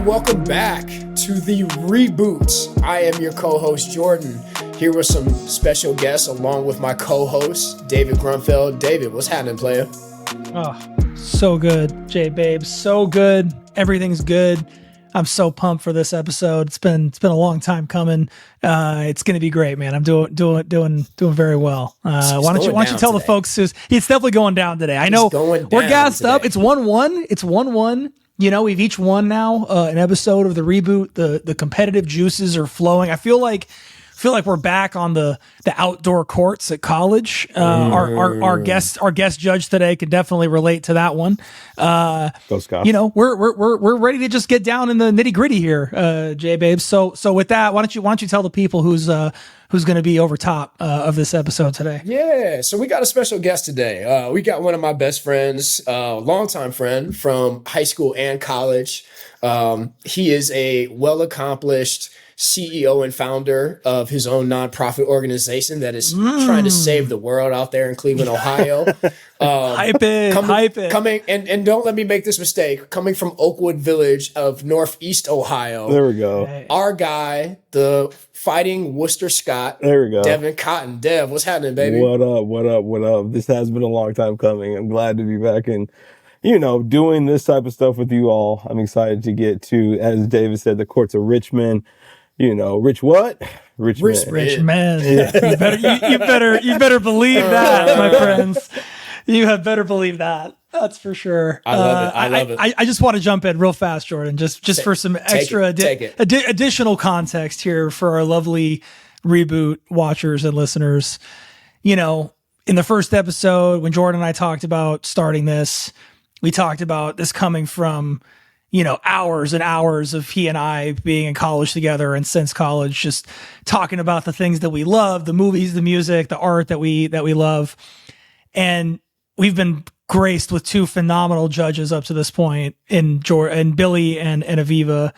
and welcome back to the Reboot. I am your co-host, Jordan, here with some special guests along with my co-host, David Grunfeld. David, what's happening, player? Oh, so good, J-Babe. So good. Everything's good. I'm so pumped for this episode. It's been a long time coming. It's going to be great, man. I'm doing very well. Why don't you tell the folks it's definitely going down today. I know we're gassed up. It's 1-1. It's 1-1. You know, we've each won now an episode of the Reboot. The competitive juices are flowing. I feel like we're back on the outdoor courts at college. Our guest judge today can definitely relate to that one. Go Scott. You know, we're ready to just get down in the nitty gritty here, J-Babe. So with that, why don't you tell the people who's going to be over top of this episode today? Yeah, so we got a special guest today. We got one of my best friends, longtime friend from high school and college. He is a well-accomplished CEO and founder of his own nonprofit organization that is trying to save the world out there in Cleveland, Ohio. Hype it. Coming, and don't let me make this mistake, coming from Oakwood Village of Northeast Ohio. There we go. Hey. Our guy, the fighting Worcester Scott. There we go. Devin Cotton. Dev, what's happening, baby? What up? This has been a long time coming. I'm glad to be back and, doing this type of stuff with you all. I'm excited to get to, as David said, the courts of Richmond. Rich what? Rich man. Yeah. You better believe that, my friends. You have better believe that. That's for sure. I love it. I just want to jump in real fast, Jordan, just for some extra additional context here for our lovely Reboot watchers and listeners. In the first episode, when Jordan and I talked about starting this, we talked about this coming from hours and hours of he and I being in college together, and since college, just talking about the things that we love, the movies, the music, the art that we love. And we've been graced with two phenomenal judges up to this point in Billy and Aviva.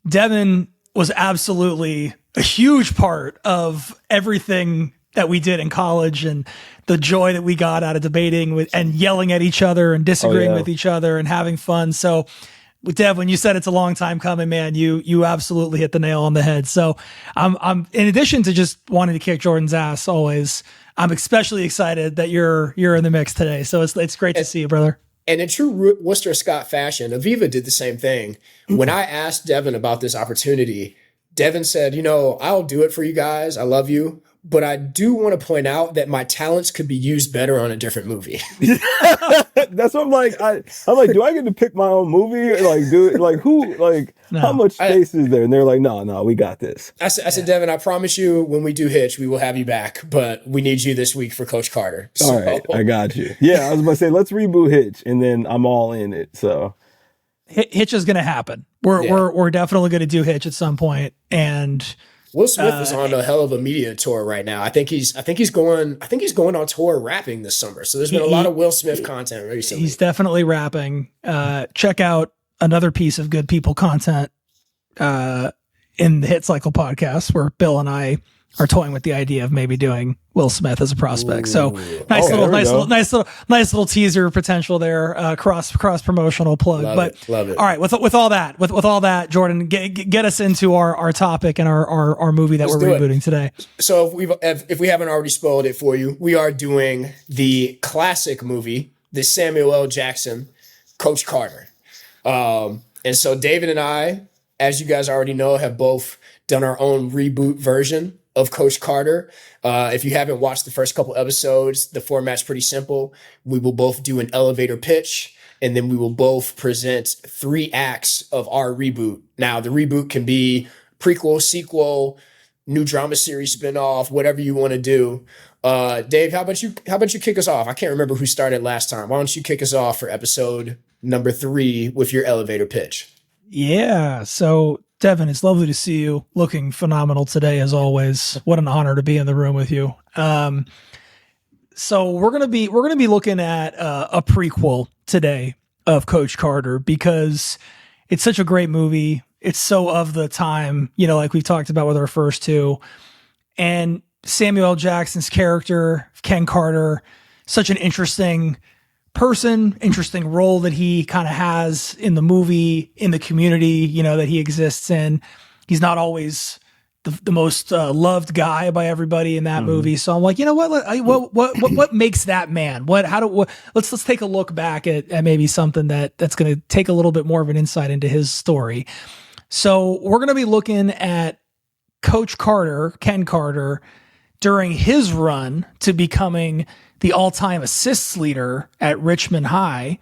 Devin was absolutely a huge part of everything that we did in college and the joy that we got out of debating and yelling at each other and disagreeing with each other and having fun. So with Dev, when you said it's a long time coming, man, you absolutely hit the nail on the head. So I'm in addition to just wanting to kick Jordan's ass always, I'm especially excited that you're in the mix today. So it's great to see you, brother. And in true Worcester Scott fashion, Aviva did the same thing. When I asked Devin about this opportunity, Devin said, I'll do it for you guys. I love you. But I do want to point out that my talents could be used better on a different movie. That's what I'm like. I'm like, do I get to pick my own movie? How much space is there? And they're like, no, we got this. I said, Devin, I promise you when we do Hitch, we will have you back. But we need you this week for Coach Carter. So. All right, I got you. Yeah, I was about to say, let's reboot Hitch. And then I'm all in it. So Hitch is going to happen. We're definitely going to do Hitch at some point. And Will Smith is on a hell of a media tour right now. I think he's going on tour rapping this summer. So there's been a lot of Will Smith content recently. He's definitely rapping. Check out another piece of good people content in the Hit Cycle podcast where Bill and I are toying with the idea of maybe doing Will Smith as a prospect. So nice little teaser potential there. Cross promotional plug. Love it. All right, with all that, Jordan, get us into our topic and our movie that we're rebooting today. So if we haven't already spoiled it for you, we are doing the classic movie, the Samuel L. Jackson, Coach Carter. And so David and I, as you guys already know, have both done our own reboot version of Coach Carter. If you haven't watched the first couple episodes, the format's pretty simple. We will both do an elevator pitch, and then we will both present 3 acts of our reboot. Now, the reboot can be prequel, sequel, new drama series spinoff, whatever you want to do. Dave, how about you kick us off? I can't remember who started last time. Why don't you kick us off for episode number 3 with your elevator pitch? Yeah. So Devin, it's lovely to see you, looking phenomenal today as always. What an honor to be in the room with you. So we're gonna be looking at a prequel today of Coach Carter because it's such a great movie. It's so of the time, like we've talked about with our first two, and Samuel L. Jackson's character, Ken Carter, such an interesting person, interesting role that he kind of has in the movie, in the community, that he exists in. He's not always the most loved guy by everybody in that movie. So I'm like, what makes that man? Let's take a look back at maybe something that's going to take a little bit more of an insight into his story. So we're going to be looking at Coach Carter, Ken Carter, during his run to becoming the all-time assists leader at Richmond High,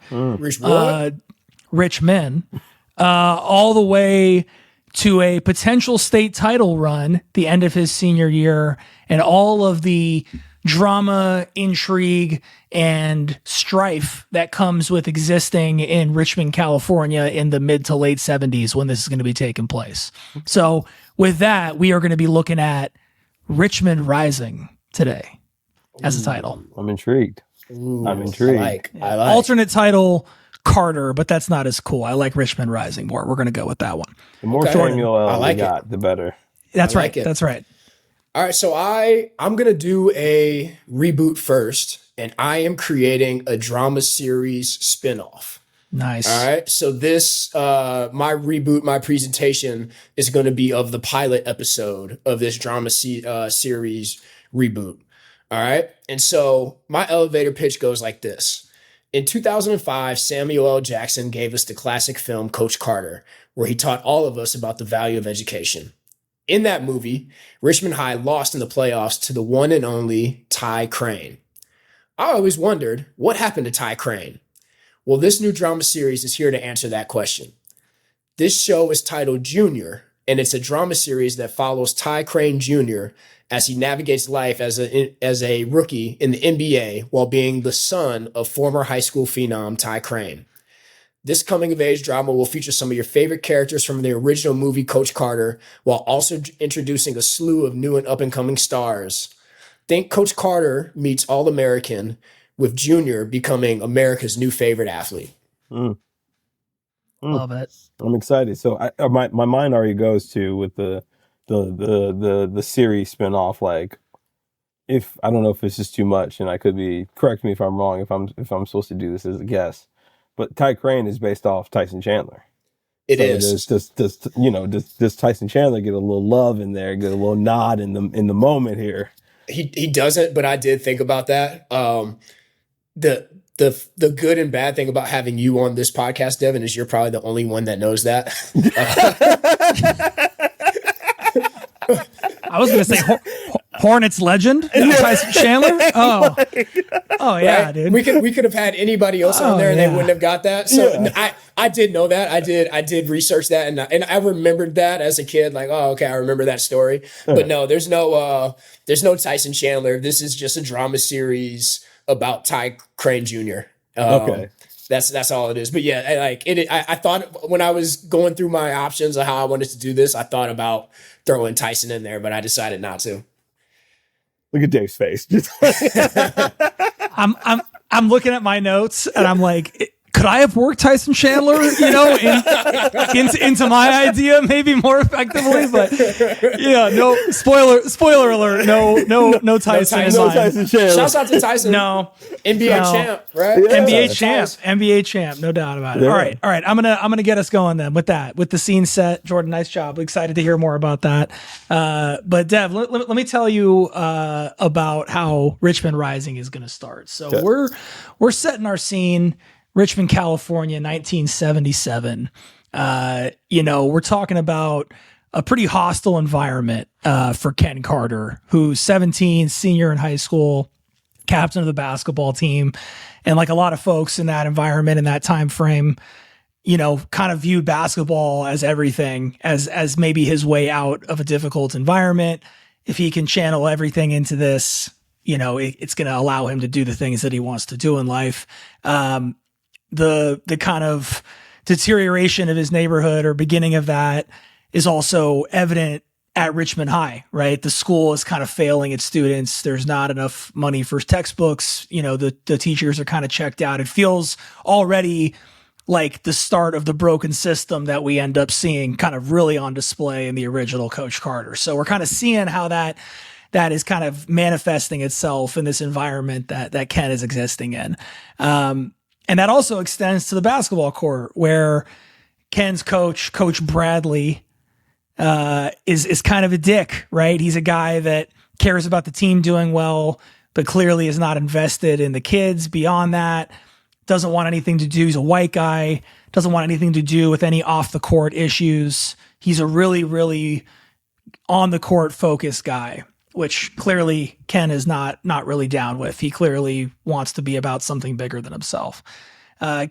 Richmond, all the way to a potential state title run, the end of his senior year, and all of the drama, intrigue, and strife that comes with existing in Richmond, California in the mid to late 70s when this is going to be taking place. So with that, we are going to be looking at Richmond Rising today as a title. I'm intrigued. I'm intrigued. I like. Alternate title, Carter, but that's not as cool. I like Richmond Rising more. We're going to go with that one. The more Samuel L. we got, the better. That's right. That's right. All right, so I'm going to do a reboot first, and I am creating a drama series spinoff. Nice. All right, so this, my reboot, my presentation is going to be of the pilot episode of this drama series reboot. All right, and so my elevator pitch goes like this. In 2005, Samuel L. Jackson gave us the classic film Coach Carter, where he taught all of us about the value of education. In that movie, Richmond High lost in the playoffs to the one and only Ty Crane. I always wondered, what happened to Ty Crane? Well, this new drama series is here to answer that question. This show is titled Junior, and it's a drama series that follows Ty Crane Jr. as he navigates life as a rookie in the NBA while being the son of former high school phenom Ty Crane. This coming-of-age drama will feature some of your favorite characters from the original movie Coach Carter, while also introducing a slew of new and up-and-coming stars. Think Coach Carter meets All-American, with Junior becoming America's new favorite athlete. Love it. I'm excited. So my mind already goes to with the series spinoff. Like, if I don't know if this is too much, and I could be, correct me if I'm wrong, if I'm supposed to do this as a guess. But Ty Crane is based off Tyson Chandler. It is. Does Tyson Chandler get a little love in there, get a little nod in the moment here? He doesn't, but I did think about that. The good and bad thing about having you on this podcast, Devin, is you're probably the only one that knows that. I was going to say Hornets legend, Tyson Chandler. Oh yeah, right? dude. We could have had anybody else on there, and they wouldn't have got that. So I did know that. I did research that, and I remembered that as a kid. Like, oh, okay, I remember that story. But no, there's no Tyson Chandler. This is just a drama series about Ty Crane Jr. Okay. That's all it is. But yeah, I thought when I was going through my options of how I wanted to do this, I thought about throwing Tyson in there, but I decided not to. Look at Dave's face. I'm looking at my notes and I'm like, could I have worked Tyson Chandler, into my idea maybe more effectively? But yeah, no spoiler alert. No Tyson. No Tyson Chandler. Shouts out to Tyson. No. NBA champ, right? Yeah. NBA champ, no doubt about it. Yeah. All right. I'm gonna get us going then with the scene set. Jordan, nice job. Excited to hear more about that. But Dev, let me tell you about how Richmond Rising is gonna start. So we're setting our scene. Richmond, California, 1977. We're talking about a pretty hostile environment for Ken Carter, who's 17, senior in high school, captain of the basketball team. And like a lot of folks in that environment, in that time frame, kind of viewed basketball as everything, as maybe his way out of a difficult environment. If he can channel everything into this, it's going to allow him to do the things that he wants to do in life. The kind of deterioration of his neighborhood or beginning of that is also evident at Richmond High, right? The school is kind of failing its students. There's not enough money for textbooks. The teachers are kind of checked out. It feels already like the start of the broken system that we end up seeing kind of really on display in the original Coach Carter. So we're kind of seeing how that is kind of manifesting itself in this environment that Ken is existing in. And that also extends to the basketball court, where Ken's coach, Coach Bradley, is kind of a dick, right? He's a guy that cares about the team doing well, but clearly is not invested in the kids beyond that. Doesn't want anything to do. He's a white guy. Doesn't want anything to do with any off the court issues. He's a really, really on the court focused guy, which clearly Ken is not really down with. He clearly wants to be about something bigger than himself.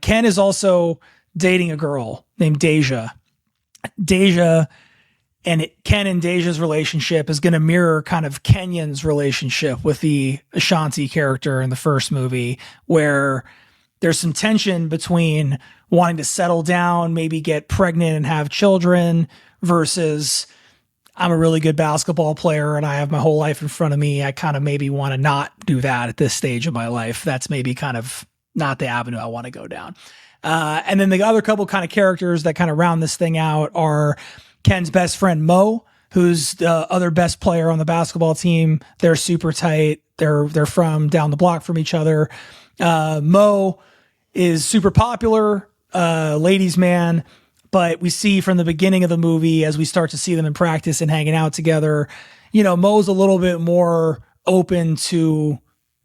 Ken is also dating a girl named Deja. Ken and Deja's relationship is going to mirror kind of Kenyon's relationship with the Ashanti character in the first movie, where there's some tension between wanting to settle down, maybe get pregnant and have children, versus I'm a really good basketball player and I have my whole life in front of me. I kind of maybe want to not do that at this stage of my life. That's maybe kind of not the avenue I want to go down. And then the other couple kind of characters that kind of round this thing out are Ken's best friend, Mo, who's the other best player on the basketball team. They're super tight. They're from down the block from each other. Mo is super popular, ladies' man, but we see from the beginning of the movie, as we start to see them in practice and hanging out together, Mo's a little bit more open to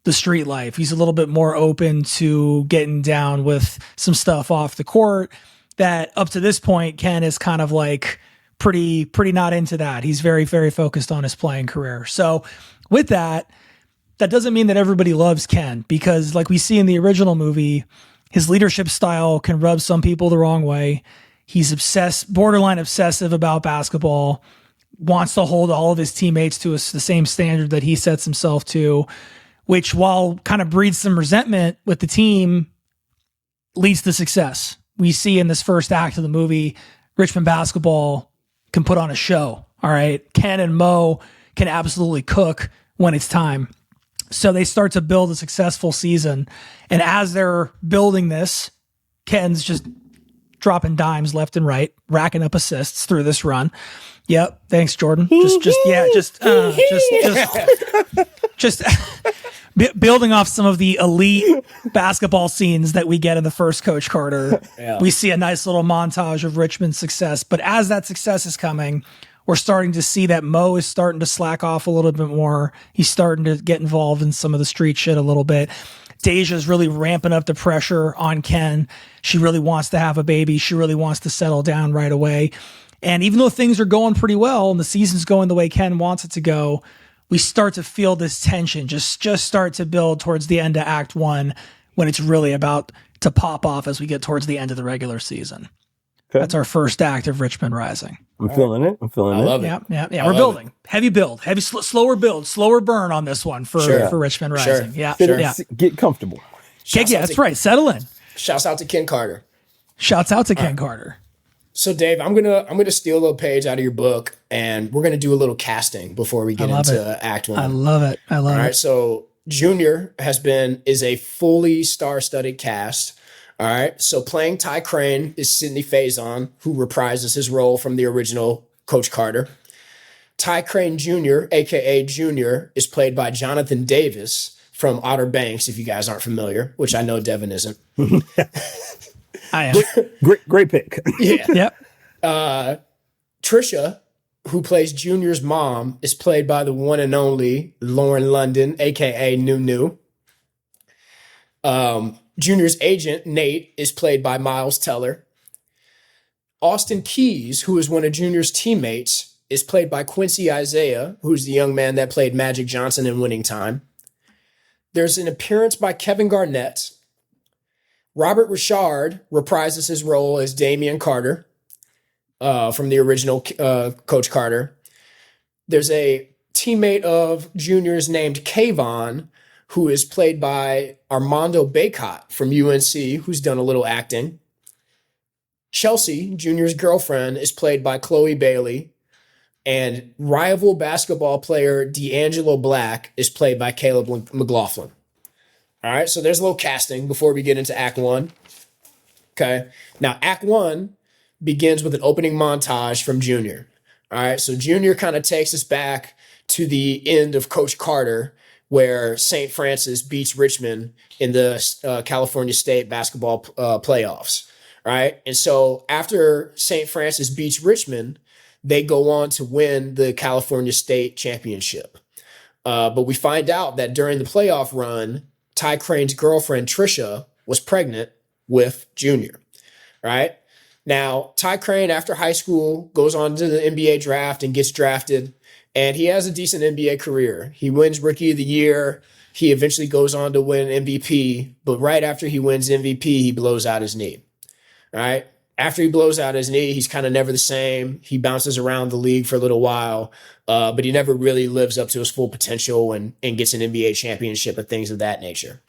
the street life. He's a little bit more open to getting down with some stuff off the court that up to this point, Ken is kind of like pretty not into that. He's very, very focused on his playing career. So with that doesn't mean that everybody loves Ken, because like we see in the original movie, his leadership style can rub some people the wrong way. He's borderline obsessive about basketball, wants to hold all of his teammates to the same standard that he sets himself to, which, while kind of breeds some resentment with the team, leads to success. We see in this first act of the movie, Richmond basketball can put on a show. All right. Ken and Mo can absolutely cook when it's time. So they start to build a successful season. And as they're building this, Ken's just dropping dimes left and right, racking up assists through this run. Yep. Thanks, Jordan. Just building off some of the elite basketball scenes that we get in the first Coach Carter. Yeah. We see a nice little montage of Richmond's success. But as that success is coming, we're starting to see that Mo is starting to slack off a little bit more. He's starting to get involved in some of the street shit a little bit. Deja's really ramping up the pressure on Ken. She really wants to have a baby. She really wants to settle down right away. And even though things are going pretty well and the season's going the way Ken wants it to go, we start to feel this tension just start to build towards the end of Act 1, when it's really about to pop off as we get towards the end of the regular season. Okay. That's our first act of Richmond Rising. I'm feeling it. I love it. Yeah. We're building. Heavy build. Slower build. Slower burn on this one for Richmond Rising. Sure. Yeah. Get comfortable. That's right. Settle in. Shouts out to Ken Carter. Ken Carter. So Dave, I'm gonna steal a little page out of your book, and we're gonna do a little casting before we get into Act 1. I love it. All right. So Junior is a fully star-studded cast. All right. So playing Ty Crane is Sidney Faison, who reprises his role from the original Coach Carter. Ty Crane Jr., a.k.a. Junior, is played by Jonathan Davis from Outer Banks, if you guys aren't familiar, which I know Devin isn't. I am. Great pick. Yeah. Yep. Trisha, who plays Junior's mom, is played by the one and only Lauren London, a.k.a. Nunu. Junior's agent, Nate, is played by Miles Teller. Austin Keys, who is one of Junior's teammates, is played by Quincy Isaiah, who's the young man that played Magic Johnson in Winning Time. There's an appearance by Kevin Garnett. Robert Richard reprises his role as Damian Carter from the original Coach Carter. There's a teammate of Junior's named Kayvon, who is played by Armando Bacot from UNC, who's done a little acting. Chelsea, Junior's girlfriend, is played by Chloe Bailey. And rival basketball player D'Angelo Black is played by Caleb McLaughlin. All right, so there's a little casting before we get into Act 1. Okay, now Act 1 begins with an opening montage from Junior. All right, so Junior kind of takes us back to the end of Coach Carter, where St. Francis beats Richmond in the California State basketball playoffs, right? And so after St. Francis beats Richmond, they go on to win the California State championship. But we find out that during the playoff run, Ty Crane's girlfriend, Trisha, was pregnant with Junior, right? Now, Ty Crane, after high school, goes on to the NBA draft and gets drafted, and he has a decent NBA career. He wins Rookie of the Year. He eventually goes on to win MVP, but right after he wins MVP, he blows out his knee, right? After he blows out his knee, he's kind of never the same. He bounces around the league for a little while, but he never really lives up to his full potential and gets an NBA championship and things of that nature.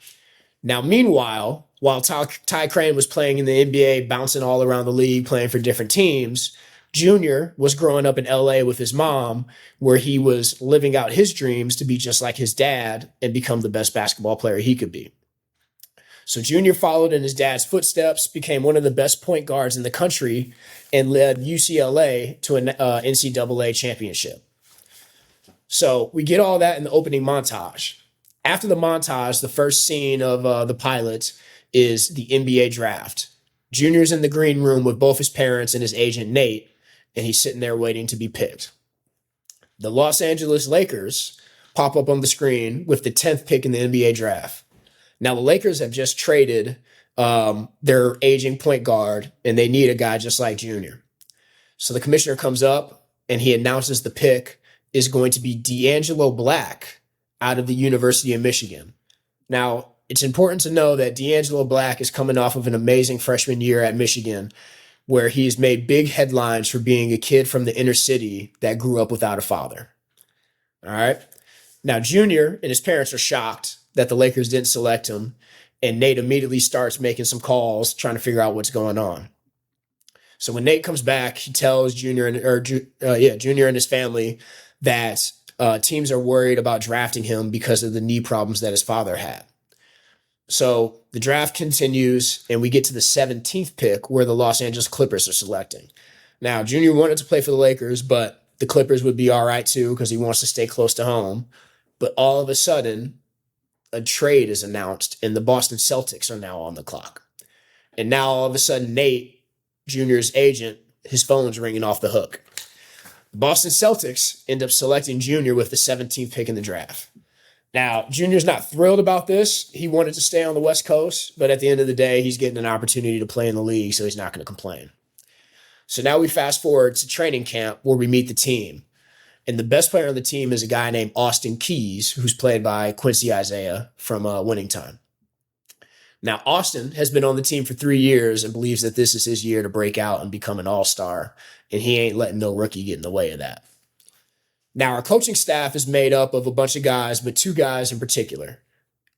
Now, meanwhile, while Ty Crane was playing in the NBA, bouncing all around the league, playing for different teams, Junior was growing up in LA with his mom, where he was living out his dreams to be just like his dad and become the best basketball player he could be. So Junior followed in his dad's footsteps, became one of the best point guards in the country, and led UCLA to an NCAA championship. So we get all that in the opening montage. After the montage, the first scene of the pilot is the NBA draft. Junior's in the green room with both his parents and his agent, Nate, and he's sitting there waiting to be picked. The Los Angeles Lakers pop up on the screen with the 10th pick in the NBA draft. Now, the Lakers have just traded their aging point guard, and they need a guy just like Junior. So the commissioner comes up, and he announces the pick is going to be D'Angelo Black out of the University of Michigan. Now, it's important to know that D'Angelo Black is coming off of an amazing freshman year at Michigan, where he's made big headlines for being a kid from the inner city that grew up without a father. All right. Now, Junior and his parents are shocked that the Lakers didn't select him, and Nate immediately starts making some calls, trying to figure out what's going on. So when Nate comes back, he tells Junior and his family that teams are worried about drafting him because of the knee problems that his father had. So the draft continues, and we get to the 17th pick where the Los Angeles Clippers are selecting. Now, Junior wanted to play for the Lakers, but the Clippers would be all right too because he wants to stay close to home. But all of a sudden, a trade is announced, and the Boston Celtics are now on the clock. And now all of a sudden, Nate, Junior's agent, his phone's ringing off the hook. The Boston Celtics end up selecting Junior with the 17th pick in the draft. Now, Junior's not thrilled about this. He wanted to stay on the West Coast, but at the end of the day, he's getting an opportunity to play in the league, so he's not going to complain. So now we fast forward to training camp where we meet the team. And the best player on the team is a guy named Austin Keys, who's played by Quincy Isaiah from Winning Time. Now, Austin has been on the team for 3 years and believes that this is his year to break out and become an all-star, and he ain't letting no rookie get in the way of that. Now, our coaching staff is made up of a bunch of guys, but 2 guys in particular.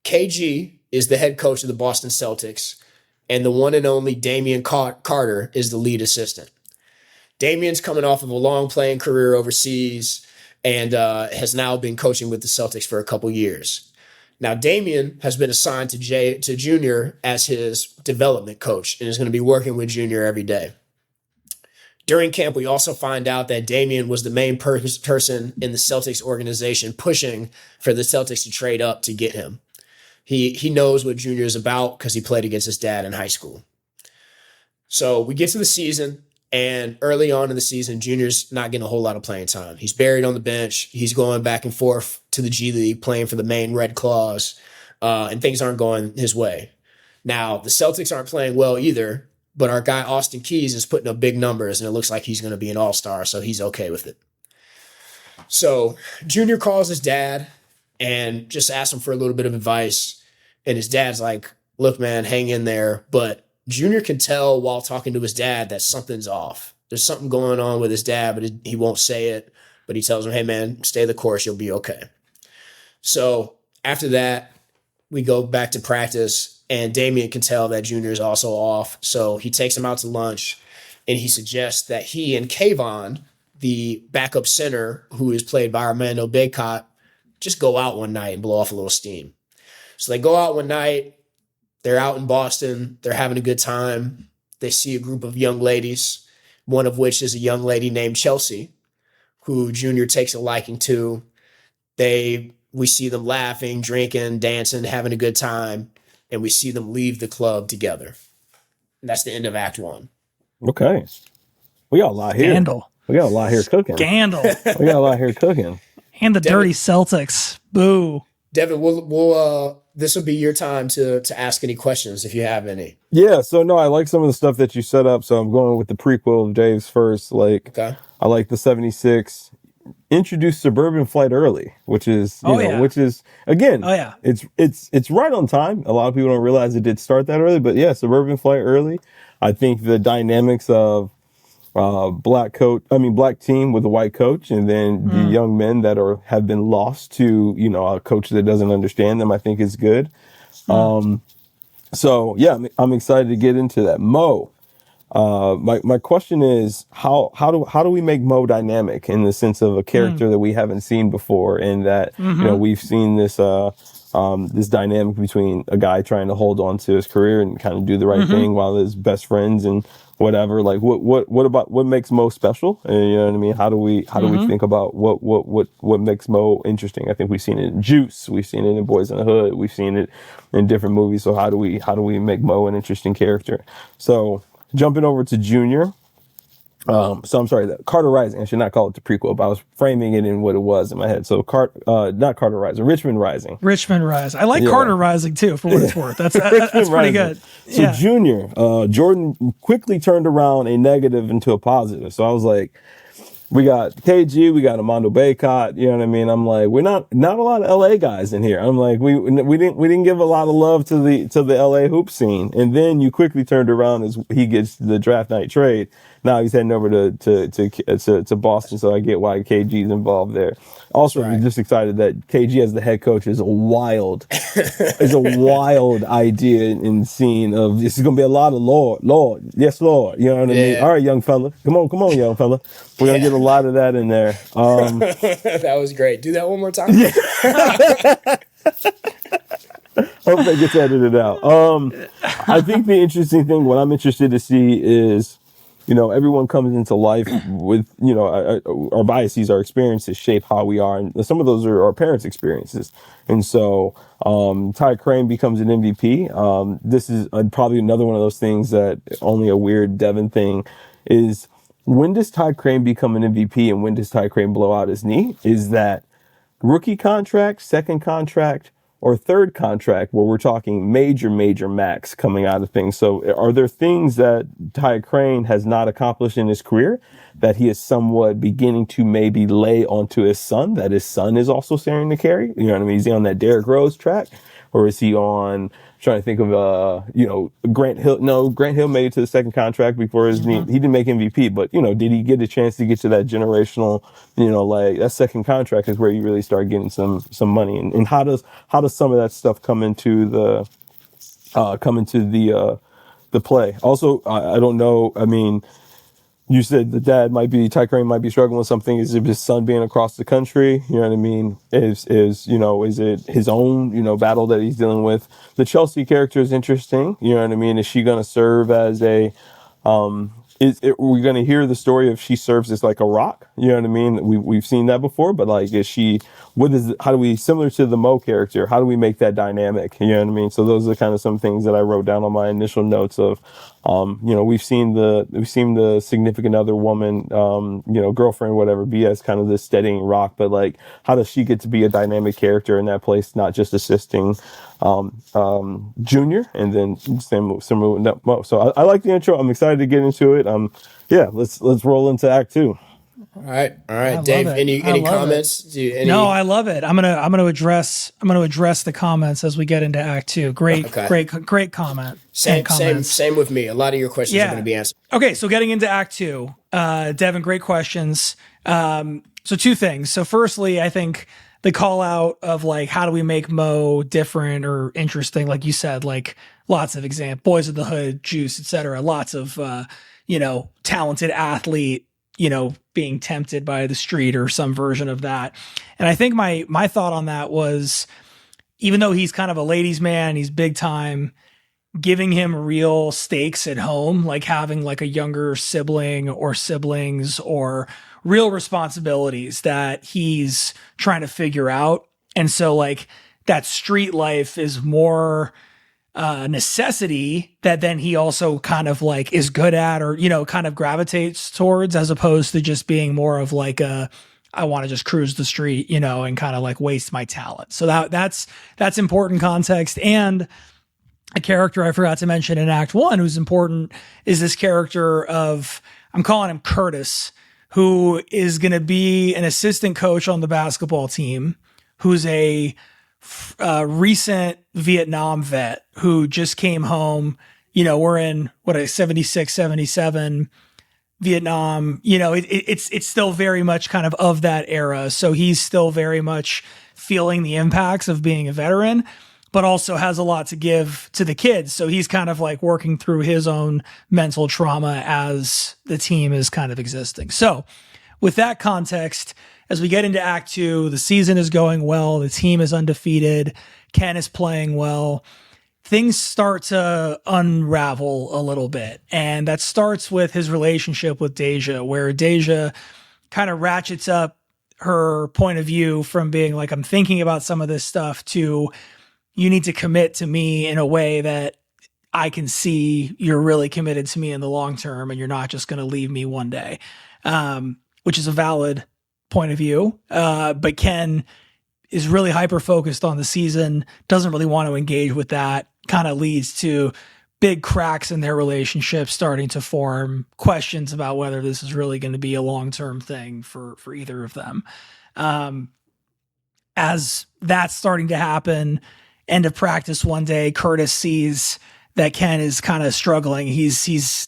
KG is the head coach of the Boston Celtics, and the one and only Damian Carter is the lead assistant. Damian's coming off of a long playing career overseas and has now been coaching with the Celtics for a couple years. Now, Damian has been assigned to Junior as his development coach and is going to be working with Junior every day. During camp, we also find out that Damian was the main person in the Celtics organization pushing for the Celtics to trade up to get him. He knows what Junior is about because he played against his dad in high school. So we get to the season, and early on in the season, Junior's not getting a whole lot of playing time. He's buried on the bench. He's going back and forth to the G League, playing for the Maine Red Claws, and things aren't going his way. Now, the Celtics aren't playing well either, but our guy Austin Keys is putting up big numbers, and it looks like he's going to be an all-star, so he's okay with it. So Junior calls his dad and just asks him for a little bit of advice, and his dad's like, look, man, hang in there. But Junior can tell while talking to his dad that something's off. There's something going on with his dad, but he won't say it. But he tells him, hey, man, stay the course. You'll be okay. So after that, we go back to practice, and Damian can tell that Junior is also off. So he takes him out to lunch, and he suggests that he and Kayvon, the backup center who is played by Armando Bacot, just go out one night and blow off a little steam. So they go out one night. They're out in Boston. They're having a good time. They see a group of young ladies, one of which is a young lady named Chelsea, who Junior takes a liking to. They we see them laughing, drinking, dancing, having a good time, and we see them leave the club together. And that's the end of Act 1. Okay. We got a lot here. Scandal. We got a lot here cooking. Scandal. We got a lot here cooking. And the dirty Celtics. Boo. Devin, we'll this will be your time to ask any questions if you have any. Yeah, so no, I like some of the stuff that you set up. So I'm going with the prequel of Dave's first. Like, okay. I like the 76. Introduced Suburban Flight early, which is which is again, it's right on time. A lot of people don't realize it did start that early, but yeah, Suburban Flight early. I think the dynamics of black team with a white coach, and then the young men that have been lost to a coach that doesn't understand them, I think is good. So yeah, I'm excited to get into that. Mo, my question is how do we make Mo dynamic in the sense of a character that we haven't seen before, and that we've seen this this dynamic between a guy trying to hold on to his career and kind of do the right thing while his best friends and whatever. Like what makes Mo special? And you know what I mean? How do we think about what makes Mo interesting? I think we've seen it in Juice, we've seen it in Boys in the Hood, we've seen it in different movies. So how do we make Mo an interesting character? So jumping over to Junior. So I'm sorry, Carter Rising. I should not call it the prequel, but I was framing it in what it was in my head. So not Carter Rising, Richmond Rising. Richmond Rising. I like Carter Rising too, for what it's worth. That's pretty good. So Junior, Jordan quickly turned around a negative into a positive. So I was like, we got KG, we got Armando Baycott, you know what I mean? I'm like, we're not a lot of LA guys in here. I'm like, we didn't give a lot of love to the LA hoop scene. And then you quickly turned around as he gets the draft night trade. Now he's heading over to Boston, so I get why KG's involved there. Also, I'm just excited that KG as the head coach is a wild idea and scene of this is gonna be a lot of Lord, yes, Lord. You know what I mean? All right, young fella. Come on, young fella. We're gonna get a lot of that in there. That was great. Do that one more time. Hope that gets edited out. I think the interesting thing, what I'm interested to see is, everyone comes into life with, our biases, our experiences shape how we are. And some of those are our parents' experiences. And so Ty Crane becomes an MVP. This is probably another one of those things that only a weird Devin thing is, when does Ty Crane become an MVP and when does Ty Crane blow out his knee? Is that rookie contract, second contract, or third contract where we're talking major max coming out of things? So are there things that Ty Crane has not accomplished in his career that he is somewhat beginning to maybe lay onto his son, that his son is also starting to carry? You know what I mean? Is he on that Derrick Rose track? Or is he on, trying to think of, Grant Hill? No, Grant Hill made it to the second contract before his knee. He didn't make MVP, but, did he get a chance to get to that generational, that second contract is where you really start getting some money. And how does some of that stuff come into the play? Also, I don't know. I mean, you said the Ty Crane might be struggling with something. Is it his son being across the country? You know what I mean? Is it his own, battle that he's dealing with? The Chelsea character is interesting. You know what I mean? Is she going to serve as we're going to hear the story of she serves as like a rock? You know what I mean? We've seen that before, but like, how do we, similar to the Mo character, how do we make that dynamic? You know what I mean? So those are kind of some things that I wrote down on my initial notes of, we've seen the significant other woman, girlfriend, whatever, be as kind of this steadying rock, but like, how does she get to be a dynamic character in that place, not just assisting, Junior, and then similar with Mo. So I like the intro. I'm excited to get into it. Let's roll into Act 2. All right, Dave. Any comments? No, I love it. I'm gonna address the comments as we get into Act 2. Great comment. Same with me. A lot of your questions are going to be answered. Okay, so getting into Act 2, Devin, great questions. So two things. So firstly, I think the call out of like, how do we make Mo different or interesting? Like you said, like lots of examples, Boys of the Hood, Juice, etc. Lots of talented athlete, being tempted by the street or some version of that. And I think my thought on that was, even though he's kind of a ladies' man, he's big time, giving him real stakes at home, like having like a younger sibling or siblings or real responsibilities that he's trying to figure out And so like that street life is more necessity that then he also kind of like is good at, or, you know, kind of gravitates towards, as opposed to just being more of like I want to just cruise the street, you know, and kind of like waste my talent. So that's important context. And a character I forgot to mention in Act 1 who's important is this character of, I'm calling him Curtis, who is going to be an assistant coach on the basketball team, who's a recent Vietnam vet who just came home. You know, we're in 76, 77 Vietnam, you know, it's still very much kind of that era. So he's still very much feeling the impacts of being a veteran, but also has a lot to give to the kids. So he's kind of like working through his own mental trauma as the team is kind of existing. So with that context, as we get into Act 2, the season is going well. The team is undefeated. Ken is playing well. Things start to unravel a little bit. And that starts with his relationship with Deja, where Deja kind of ratchets up her point of view from being like, I'm thinking about some of this stuff, to you need to commit to me in a way that I can see you're really committed to me in the long term, and you're not just going to leave me one day, which is a valid point of view. But Ken is really hyper-focused on the season, doesn't really want to engage with that, kind of leads to big cracks in their relationship starting to form, questions about whether this is really going to be a long-term thing for either of them. As that's starting to happen, end of practice one day, Curtis sees that Ken is kind of struggling. He's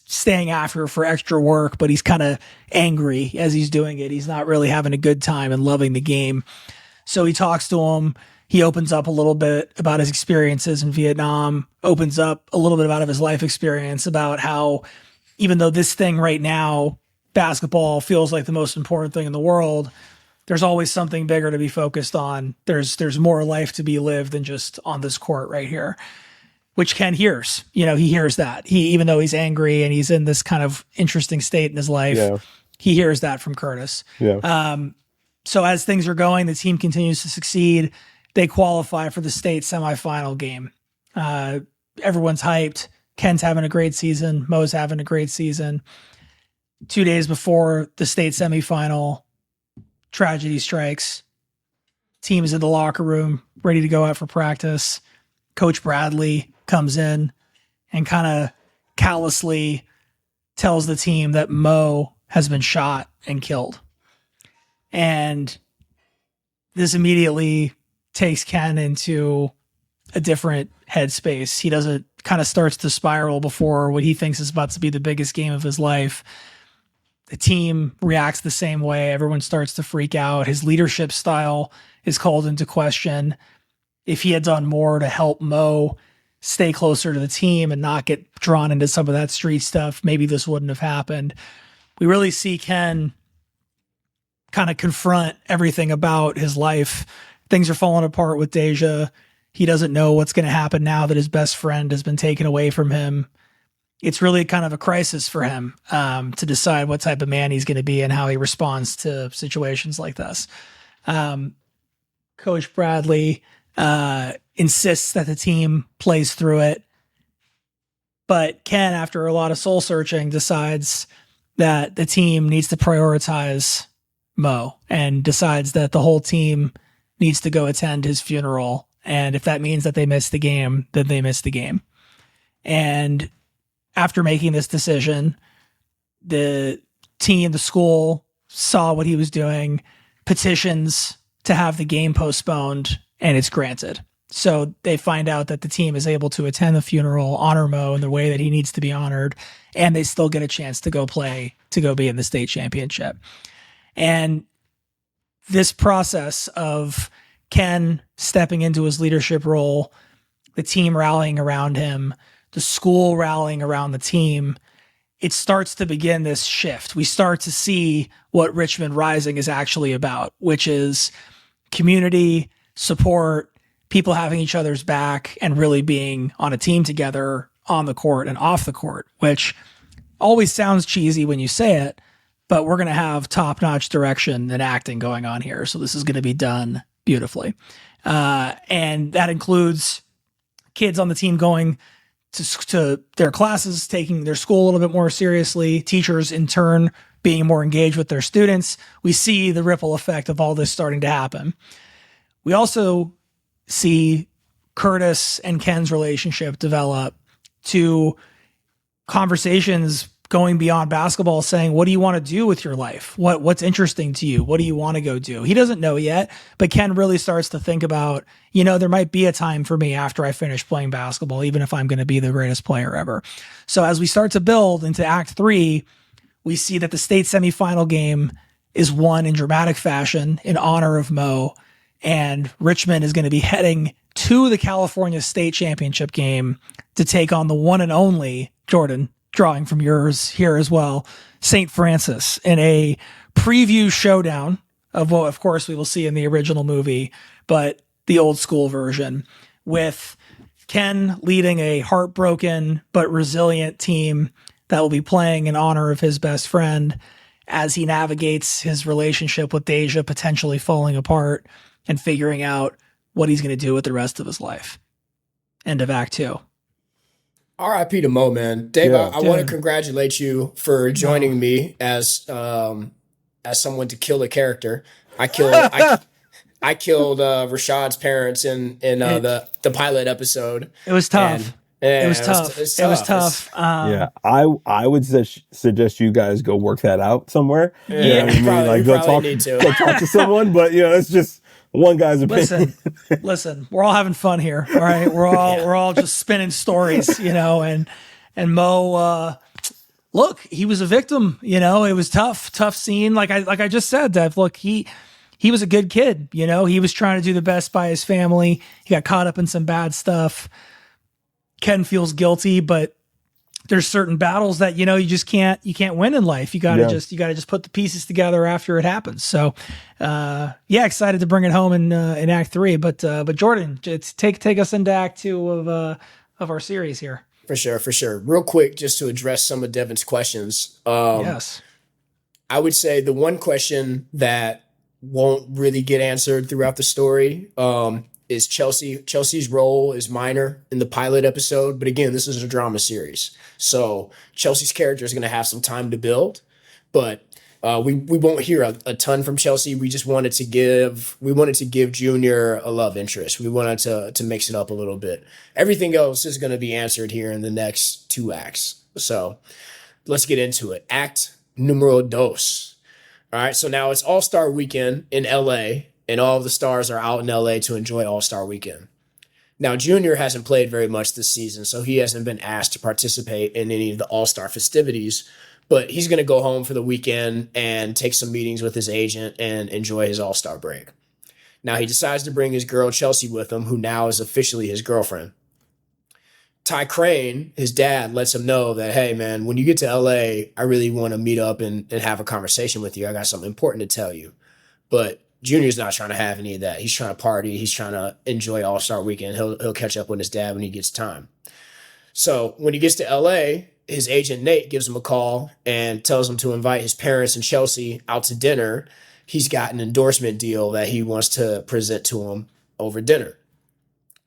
staying after for extra work, but he's kind of angry as he's doing it. He's not really having a good time and loving the game. So he talks to him. He opens up a little bit about his experiences in Vietnam, opens up a little bit about his life experience, about how even though this thing right now, basketball, feels like the most important thing in the world, there's always something bigger to be focused on. There's more life to be lived than just on this court right here, which Ken hears. You know, he hears that. Even though he's angry and he's in this kind of interesting state in his life, he hears that from Curtis. Yeah. So as things are going, the team continues to succeed. They qualify for the state semifinal game. Everyone's hyped. Ken's having a great season. Mo's having a great season. 2 days before the state semifinal, tragedy strikes. Team is in the locker room, ready to go out for practice. Coach Bradley comes in and kind of callously tells the team that Mo has been shot and killed. And this immediately takes Ken into a different headspace. He doesn't kind of starts to spiral before what he thinks is about to be the biggest game of his life. The team reacts the same way. Everyone starts to freak out. His leadership style is called into question. If he had done more to help Mo stay closer to the team and not get drawn into some of that street stuff, maybe this wouldn't have happened. We really see Ken kind of confront everything about his life. Things are falling apart with Deja. He doesn't know what's going to happen now that his best friend has been taken away from him. It's really kind of a crisis for him to decide what type of man he's going to be and how he responds to situations like this. Coach Bradley insists that the team plays through it. But Ken, after a lot of soul searching, decides that the team needs to prioritize Mo, and decides that the whole team needs to go attend his funeral. And if that means that they miss the game, then they miss the game. And after making this decision, the team, the school, saw what he was doing, petitions to have the game postponed, and it's granted. So they find out that the team is able to attend the funeral, honor Mo in the way that he needs to be honored, and they still get a chance to go play, to go be in the state championship. And this process of Ken stepping into his leadership role, the team rallying around him, the school rallying around the team, it starts to begin this shift. We start to see what Richmond Rising is actually about, which is community, support, people having each other's back, and really being on a team together on the court and off the court, which always sounds cheesy when you say it, but we're going to have top-notch direction and acting going on here. So this is going to be done beautifully. And that includes kids on the team going to their classes, taking their school a little bit more seriously, teachers in turn being more engaged with their students. We see the ripple effect of all this starting to happen. We also see Curtis and Ken's relationship develop to conversations going beyond basketball, saying, what do you want to do with your life? What's interesting to you? What do you want to go do? He doesn't know yet, but Ken really starts to think about, there might be a time for me after I finish playing basketball, even if I'm going to be the greatest player ever. So as we start to build into Act 3, we see that the state semifinal game is won in dramatic fashion in honor of Mo, and Richmond is going to be heading to the California State Championship game to take on the one and only, Jordan, drawing from yours here as well, St. Francis, in a preview showdown of what, of course, we will see in the original movie, but the old school version, with Ken leading a heartbroken but resilient team that will be playing in honor of his best friend as he navigates his relationship with Deja potentially falling apart and figuring out what he's going to do with the rest of his life. End of Act 2. R.I.P. to Mo, man. Dave, yeah. I want to congratulate you for joining me as someone to kill a character. I killed Rashad's parents in the pilot episode. It was tough. It was tough. It was tough. Yeah, I would suggest you guys go work that out somewhere. Yeah, you probably need to. Go talk to someone, but it's just one guy's opinion. Listen, we're all having fun here. All right. We're all just spinning stories, and Mo, look, he was a victim, it was tough scene. Like I just said, Dev, look, he was a good kid, he was trying to do the best by his family. He got caught up in some bad stuff. Ken feels guilty, but there's certain battles that, you just can't win in life. You gotta just put the pieces together after it happens. So, excited to bring it home in Act 3, but Jordan, take us into Act 2 of our series here. For sure. Real quick, just to address some of Devin's questions. Yes. I would say the one question that won't really get answered throughout the story, is Chelsea. Chelsea's role is minor in the pilot episode, but again, this is a drama series. So Chelsea's character is going to have some time to build, but we won't hear a ton from Chelsea. We just wanted to give Junior a love interest. We wanted to mix it up a little bit. Everything else is going to be answered here in the next 2 acts. So let's get into it. Act numero dos. All right, so now it's All-Star Weekend in LA, and all of the stars are out in LA to enjoy All-Star Weekend. Now, Junior hasn't played very much this season, so he hasn't been asked to participate in any of the All-Star festivities, but he's going to go home for the weekend and take some meetings with his agent and enjoy his All-Star break. Now, he decides to bring his girl Chelsea with him, who now is officially his girlfriend. Ty Crane, his dad, lets him know that, hey, man, when you get to LA, I really want to meet up and have a conversation with you. I got something important to tell you. But Junior's not trying to have any of that. He's trying to party. He's trying to enjoy All-Star Weekend. He'll catch up with his dad when he gets time. So when he gets to LA, his agent Nate gives him a call and tells him to invite his parents and Chelsea out to dinner. He's got an endorsement deal that he wants to present to him over dinner.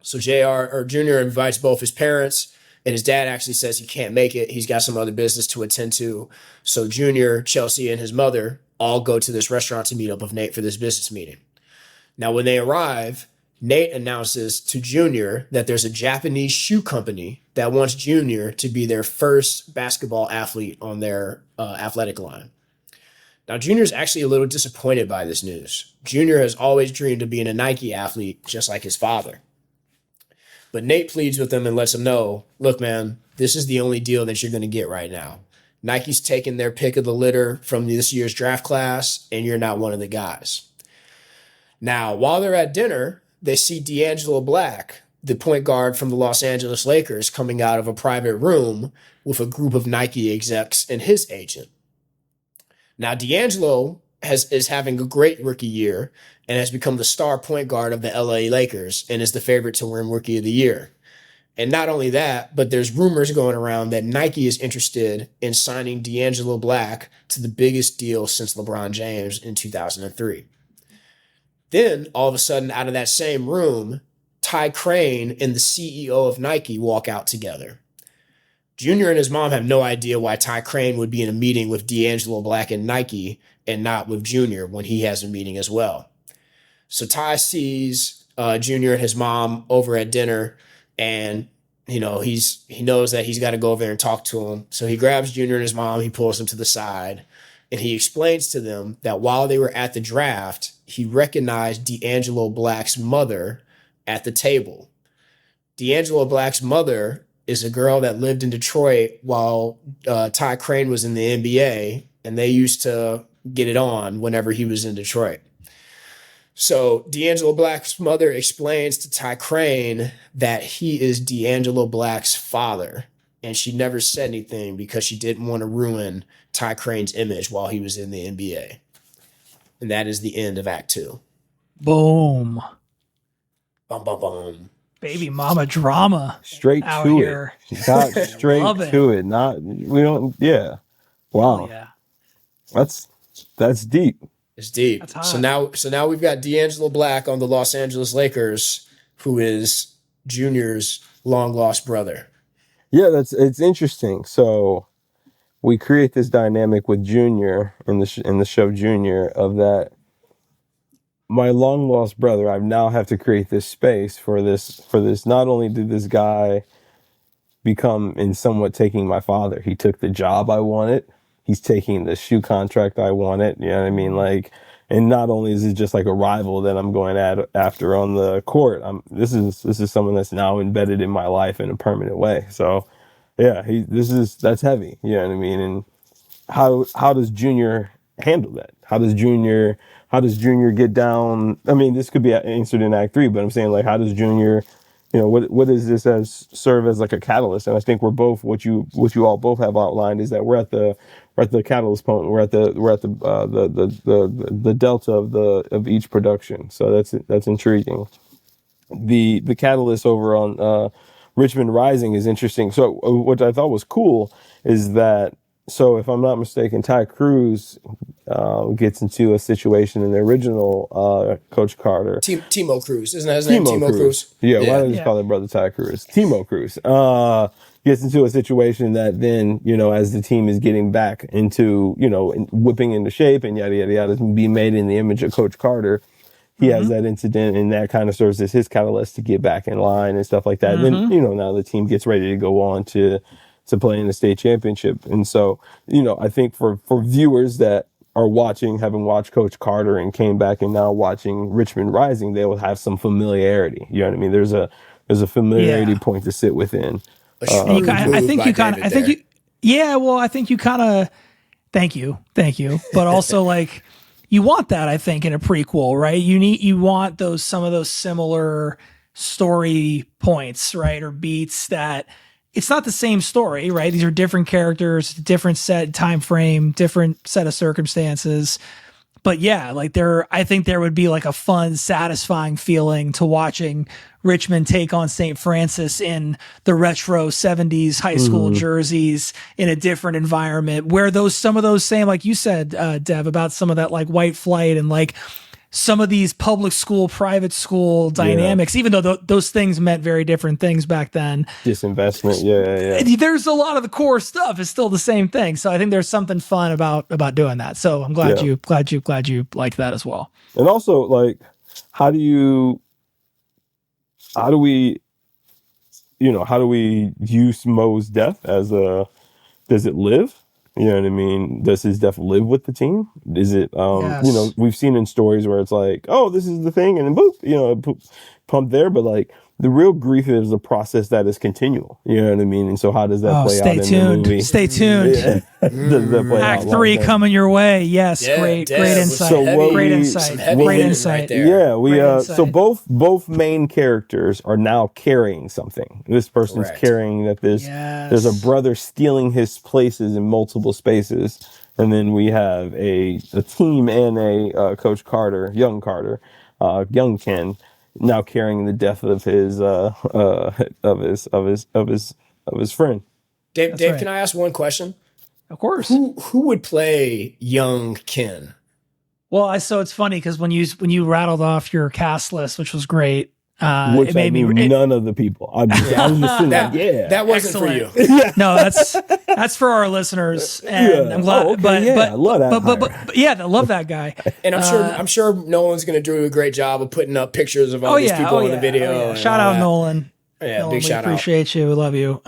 So Junior invites both his parents, and his dad actually says he can't make it. He's got some other business to attend to. So Junior, Chelsea, and his mother all go to this restaurant to meet up with Nate for this business meeting. Now, when they arrive, Nate announces to Junior that there's a Japanese shoe company that wants Junior to be their first basketball athlete on their athletic line. Now, Junior's actually a little disappointed by this news. Junior has always dreamed of being a Nike athlete, just like his father. But Nate pleads with him and lets him know, look, man, this is the only deal that you're going to get right now. Nike's taking their pick of the litter from this year's draft class, and you're not one of the guys. Now, while they're at dinner, they see D'Angelo Black, the point guard from the Los Angeles Lakers, coming out of a private room with a group of Nike execs and his agent. Now, D'Angelo is having a great rookie year and has become the star point guard of the LA Lakers and is the favorite to win Rookie of the Year. And not only that, but there's rumors going around that Nike is interested in signing D'Angelo Black to the biggest deal since LeBron James in 2003. Then all of a sudden, out of that same room, Ty Crane and the CEO of Nike walk out together. Junior and his mom have no idea why Ty Crane would be in a meeting with D'Angelo Black and Nike and not with Junior when he has a meeting as well. So Ty sees Junior and his mom over at dinner, and he knows that he's got to go over there and talk to him. So he grabs Junior and his mom, he pulls them to the side, and he explains to them that while they were at the draft, he recognized D'Angelo Black's mother at the table. D'Angelo Black's mother is a girl that lived in Detroit while Ty Crane was in the NBA, and they used to get it on whenever he was in Detroit. So D'Angelo Black's mother explains to Ty Crane that he is D'Angelo Black's father, and she never said anything because she didn't want to ruin Ty Crane's image while he was in the NBA. And that is the end of Act 2. Boom. Bum, bum, bum. Baby mama drama. Straight to here. It. Got straight to it. Wow. Yeah. That's deep. It's deep. So now we've got D'Angelo Black on the Los Angeles Lakers, who is Junior's long lost brother. Yeah, it's interesting. So we create this dynamic with Junior in the show Junior of that. My long lost brother, I now have to create this space for this. Not only did this guy become in somewhat taking my father, he took the job I wanted. He's taking the shoe contract I wanted. You know what I mean? Like, and not only is it just like a rival that I'm going after on the court. This is someone that's now embedded in my life in a permanent way. So, yeah, that's heavy. You know what I mean? And how does Junior handle that? How does Junior get down? I mean, this could be answered in Act 3, but I'm saying, like, how does Junior, what does this serve as like a catalyst? And I think we're both what you all both have outlined is that we're at the catalyst point. We're at the delta of each production. So that's intriguing. The catalyst over on Richmond Rising is interesting. So what I thought was cool is that, so if I'm not mistaken, Ty Cruz gets into a situation in the original Coach Carter. Timo Cruz. Isn't that his name? Timo Cruz. Yeah, why don't you call their brother Ty Cruz? Timo Cruz. Gets into a situation that then, as the team is getting back into, whipping into shape and yada, yada, yada, be made in the image of Coach Carter. He has that incident, and that kind of serves as his catalyst to get back in line and stuff like that. And then, now the team gets ready to go on to play in the state championship. And so, I think for viewers that are having watched Coach Carter and came back and now watching Richmond Rising, they will have some familiarity. You know what I mean? There's a familiarity point to sit within. Thank you. But also, like, you want that, I think, in a prequel, right? You want some of those similar story points, right? Or beats that it's not the same story, right? These are different characters, different set time frame, different set of circumstances. But yeah, like I think there would be like a fun, satisfying feeling to watching Richmond take on St. Francis in the retro 70s high school jerseys in a different environment where some of those same, like you said, Dev, about some of that like white flight and like some of these public school, private school dynamics, even though those things meant very different things back then. Disinvestment, yeah. There's a lot of the core stuff is still the same thing. So I think there's something fun about doing that. So I'm glad you liked that as well. And also, like, how do we use Mo's death as does it live? You know what I mean? Does his death live with the team? Is it, Yes. We've seen in stories where it's like, oh, this is the thing, and then boop, pumped there. But like the real grief is a process that is continual. You know what I mean? And so how does that play out in the movie? Stay tuned. Yeah. Does that play Act out 3 long-term? coming your way. Yes, great insight. So Great insight. Right there. Yeah, so both main characters are now carrying something. This person's Correct. carrying that there's a brother stealing his places in multiple spaces, and then we have a team and a Coach Carter, young Ken, now carrying the death of his friend. Dave, right. can I ask one question? Of course. Who would play young Ken? Well, so it's funny because when you rattled off your cast list, which was great, which it made none of the people. I'm just saying that wasn't excellent. for you. No, that's for our listeners, and I'm glad. But I love that. But I love that guy. And I'm sure Nolan's going to do a great job of putting up pictures of all these people in the video. Shout out Nolan. Yeah, Nolan, big shout out. Appreciate you. We love you.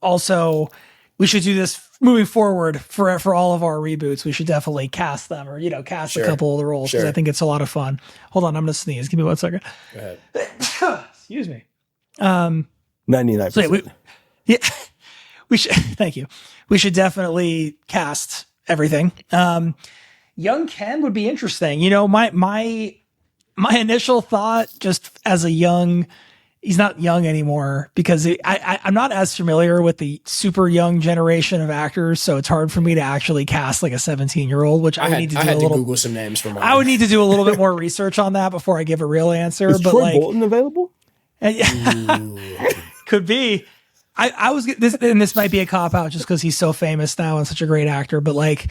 Also, we should do this moving forward for all of our reboots. We should definitely cast them, or cast a couple of the roles, because I think it's a lot of fun. Hold on, I'm gonna sneeze. Give me 1 second. Go ahead. Excuse me. 99%. So we should. Thank you. We should definitely cast everything. Young Ken would be interesting. My initial thought, just as a young. He's not young anymore, because I'm not as familiar with the super young generation of actors, so it's hard for me to actually cast like a 17-year-old, which I would need to do Google some names for mine. I would need to do a little bit more research on that before I give a real answer. Is Troy Bolton available? Could be. I was this, and this might be a cop out just because he's so famous now and such a great actor, but like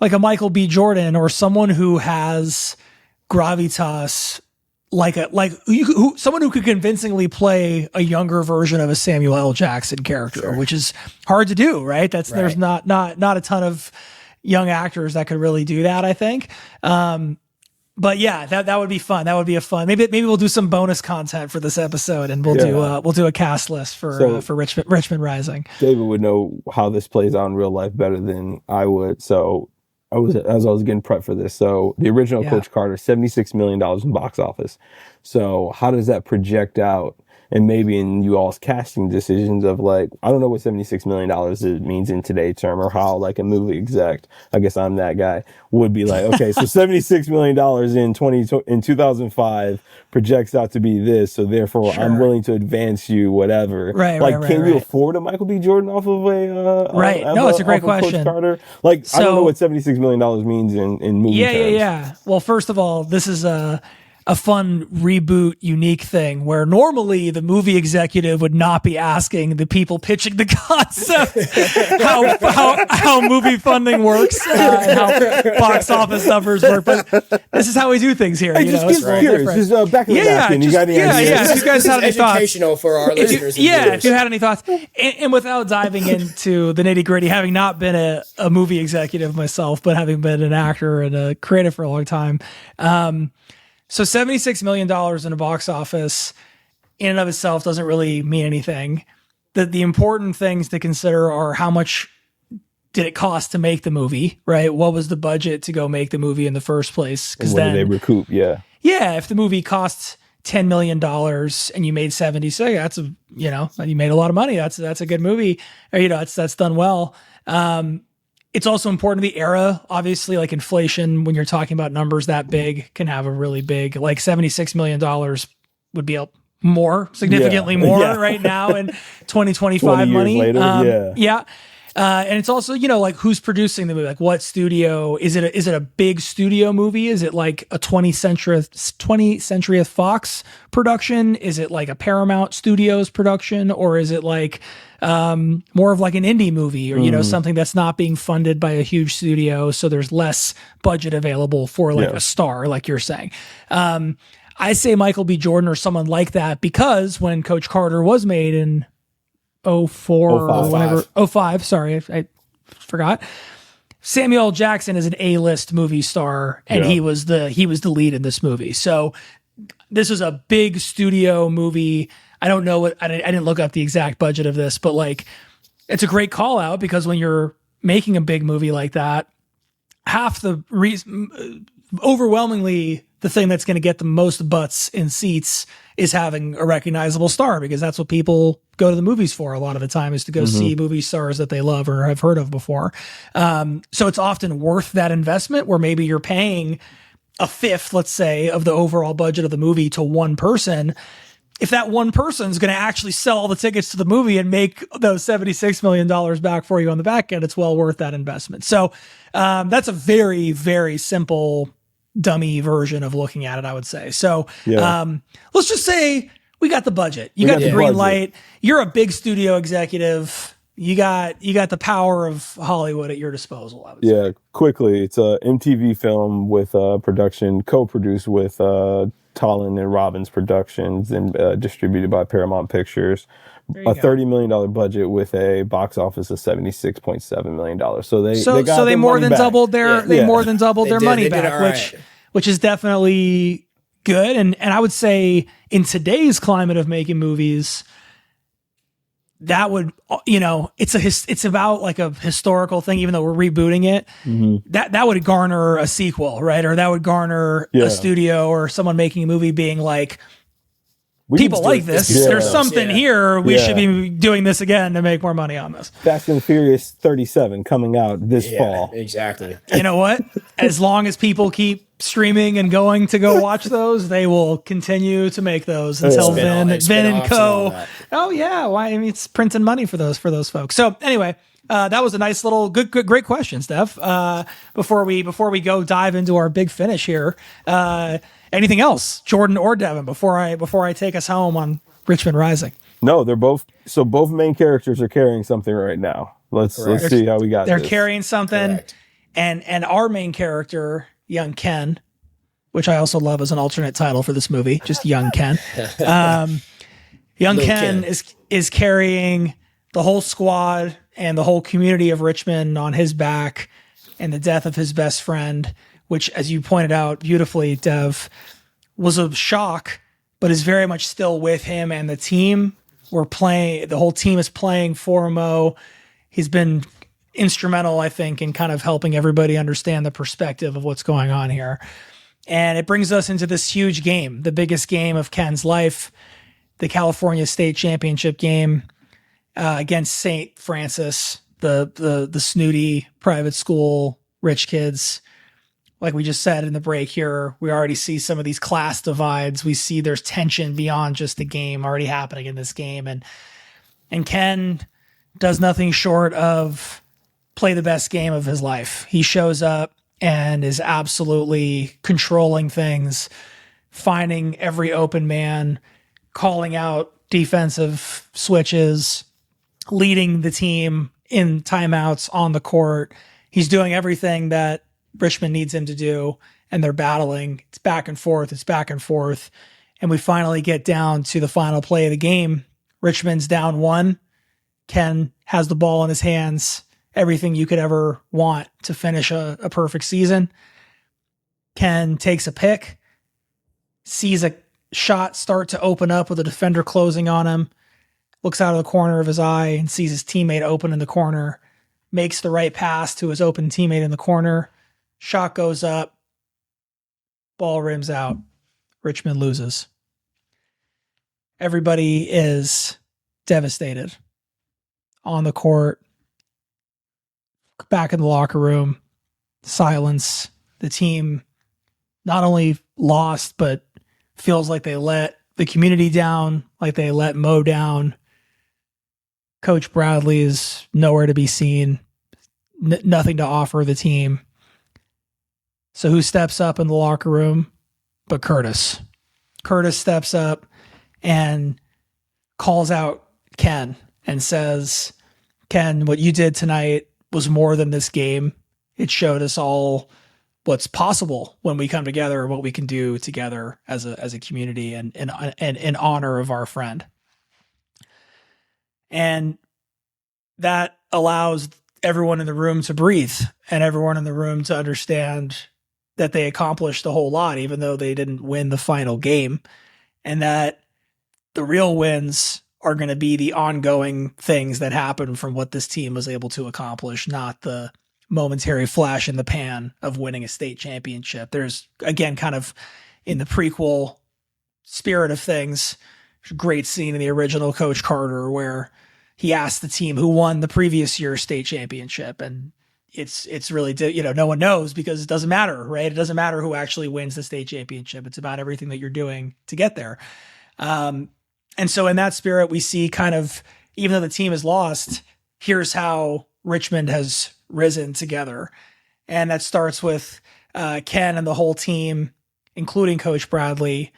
a Michael B. Jordan, or someone who has gravitas. Someone who could convincingly play a younger version of a Samuel L. Jackson character, which is hard to do, right? There's not a ton of young actors that could really do that, I think. But yeah, that would be fun. That would be a fun. Maybe we'll do some bonus content for this episode, and we'll do a cast list for Richmond Rising. David would know how this plays out in real life better than I would. So as I was getting prepped for this. So the original Coach Carter, $76 million in box office. So how does that project out? And maybe in you all's casting decisions of like, I don't know what $76 million means in today's term, or how like a movie exec, I guess I'm that guy, would be like, okay, so $76 million in 2005 projects out to be this. So therefore I'm willing to advance you, whatever. Can you afford a Michael B. Jordan off of a, no, it's a great question. Coach Carter? I don't know what $76 million means in movie terms. Yeah. Well, first of all, this is a fun reboot unique thing where normally the movie executive would not be asking the people pitching the concept how movie funding works and how box office numbers work, but this is how we do things here. Just curious. Just back in the napkin. You got any ideas? If you guys had any thoughts, educational for our listeners. If you had any thoughts, and without diving into the nitty gritty, having not been a movie executive myself, but having been an actor and a creative for a long time. So $76 million in a box office in and of itself doesn't really mean anything. The important things to consider are how much did it cost to make the movie, right? What was the budget to go make the movie in the first place? Because then they recoup, Yeah, if the movie costs $10 million and you made 70, so you made a lot of money. That's a good movie. Or, that's done well. It's also important the era, obviously, like inflation, when you're talking about numbers that big, can have a really big, like $76 million would be significantly more right now in 2025 money. Later, and it's also, like who's producing the movie, like what studio, is it a big studio movie? Is it like a 20th Century Fox production? Is it like a Paramount Studios production? Or is it like, more of like an indie movie, or, something that's not being funded by a huge studio. So there's less budget available for like a star, like you're saying. I say Michael B. Jordan or someone like that, because when Coach Carter was made in 05, sorry, I forgot. Samuel L. Jackson is an A-list movie star, and he was the lead in this movie. So this was a big studio movie. I don't know I didn't look up the exact budget of this, but like, it's a great call out, because when you're making a big movie like that, half the overwhelmingly the thing that's going to get the most butts in seats is having a recognizable star, because that's what people go to the movies for a lot of the time, is to go see movie stars that they love or have heard of before. So it's often worth that investment, where maybe you're paying a fifth, let's say, of the overall budget of the movie to one person. If that one person is going to actually sell all the tickets to the movie and make those $76 million back for you on the back end, it's well worth that investment. So that's a very, very simple dummy version of looking at it, I would say. So let's just say we got the budget. You got the green light. You're a big studio executive. You got the power of Hollywood at your disposal, I would say. Yeah, quickly. It's a MTV film with production, co-produced with Tollin and Robbins Productions and distributed by Paramount Pictures. A $30 million budget with a box office of $76.7 million. So they more than doubled their more than doubled their money back, right. which is definitely good. And I would say in today's climate of making movies, that would, it's about like a historical thing, even though we're rebooting it, that would garner a sequel, right? Or that would garner a studio or someone making a movie being like, people like this. There's something here. We should be doing this again to make more money on this. Fast and Furious 37 coming out this fall. Exactly. You know what? As long as people keep streaming and going to go watch those, they will continue to make those until Vin and Co. Oh yeah, why? I mean, it's printing money for those folks. So anyway, that was a nice little great question, Steph. Before we go dive into our big finish here, anything else, Jordan or Devin, before I take us home on Richmond Rising? No, they're both main characters are carrying something right now. Let's see how we got. They're carrying something, and our main character, young Ken, which I also love as an alternate title for this movie, just young Ken. Young Ken is carrying the whole squad and the whole community of Richmond on his back, and the death of his best friend, which, as you pointed out beautifully, Dev, was a shock, but is very much still with him and the team. The whole team is playing for Mo. He's been instrumental, I think, in kind of helping everybody understand the perspective of what's going on here. And it brings us into this huge game, the biggest game of Ken's life, the California State Championship game against St. Francis, the snooty private school rich kids. Like we just said in the break here, we already see some of these class divides. We see there's tension beyond just the game already happening in this game. And Ken does nothing short of play the best game of his life. He shows up and is absolutely controlling things, finding every open man, calling out defensive switches, leading the team in timeouts on the court. He's doing everything that Richmond needs him to do, and they're battling. It's back and forth. And we finally get down to the final play of the game. Richmond's down 1. Ken has the ball in his hands, everything you could ever want to finish a perfect season. Ken takes a pick, sees a shot start to open up with a defender closing on him, looks out of the corner of his eye and sees his teammate open in the corner, makes the right pass to his open teammate in the corner. Shot goes up, ball rims out. Richmond loses. Everybody is devastated. On the court, back in the locker room, silence. The team not only lost, but feels like they let the community down, like they let Mo down. Coach Bradley is nowhere to be seen. Nothing to offer the team. So who steps up in the locker room but Curtis? Curtis steps up and calls out Ken and says, Ken, what you did tonight was more than this game. It showed us all what's possible when we come together, what we can do together as a community and in honor of our friend. And that allows everyone in the room to breathe and everyone in the room to understand that they accomplished a whole lot, even though they didn't win the final game, and that the real wins are going to be the ongoing things that happen from what this team was able to accomplish, not the momentary flash in the pan of winning a state championship. There's, again, kind of in the prequel spirit of things, there's a great scene in the original Coach Carter where he asked the team who won the previous year's state championship, and it's really, no one knows because it doesn't matter, right? It doesn't matter who actually wins the state championship. It's about everything that you're doing to get there. And so in that spirit, we see kind of, even though the team is lost, here's how Richmond has risen together. And that starts with Ken and the whole team, including Coach Bradley,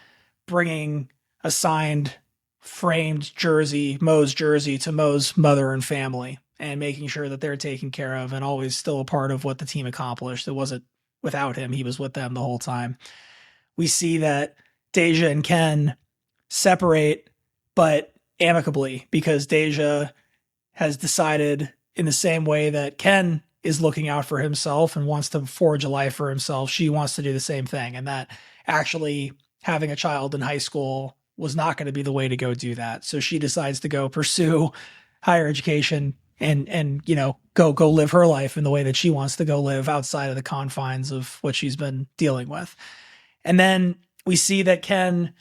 bringing a signed, framed jersey, Mo's jersey, to Mo's mother and family. and making sure that they're taken care of and always still a part of what the team accomplished. It wasn't without him. He was with them the whole time. We see that Deja and Ken separate, but amicably, because Deja has decided, in the same way that Ken is looking out for himself and wants to forge a life for himself, she wants to do the same thing. And that actually having a child in high school was not going to be the way to go do that. So she decides to go pursue higher education and go live her life in the way that she wants to go live, outside of the confines of what she's been dealing with. And then we see that Ken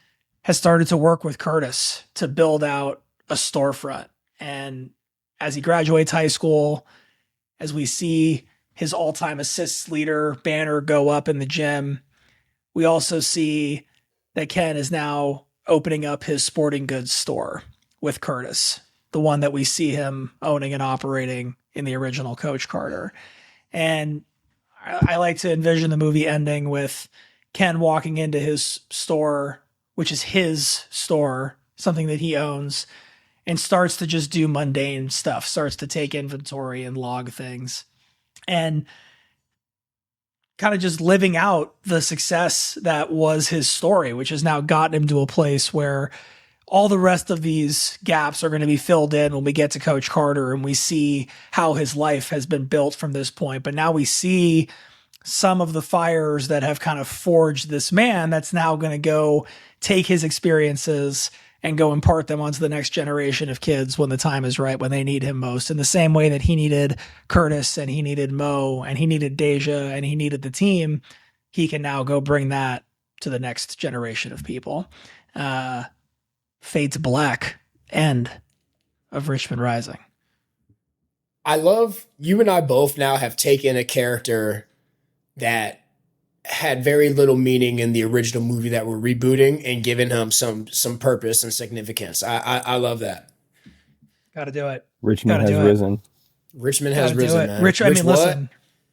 has started to work with Curtis to build out a storefront. And as he graduates high school, as we see his all-time assists leader banner go up in the gym, we also see that Ken is now opening up his sporting goods store with Curtis, the one that we see him owning and operating in the original Coach Carter. And I like to envision the movie ending with Ken walking into his store, which is his store, something that he owns, and starts to just do mundane stuff, starts to take inventory and log things, and kind of just living out the success that was his story, which has now gotten him to a place where all the rest of these gaps are going to be filled in when we get to Coach Carter and we see how his life has been built from this point. But now we see some of the fires that have kind of forged this man that's now going to go take his experiences and go impart them onto the next generation of kids when the time is right, when they need him most. In the same way that he needed Curtis and he needed Mo and he needed Deja and he needed the team, he can now go bring that to the next generation of people. Fade to black, end of Richmond Rising. I love, you and I both now have taken a character that had very little meaning in the original movie that we're rebooting and given him some purpose and significance. I love that. Got to do it. Richmond has risen. Richmond has risen, man. Listen,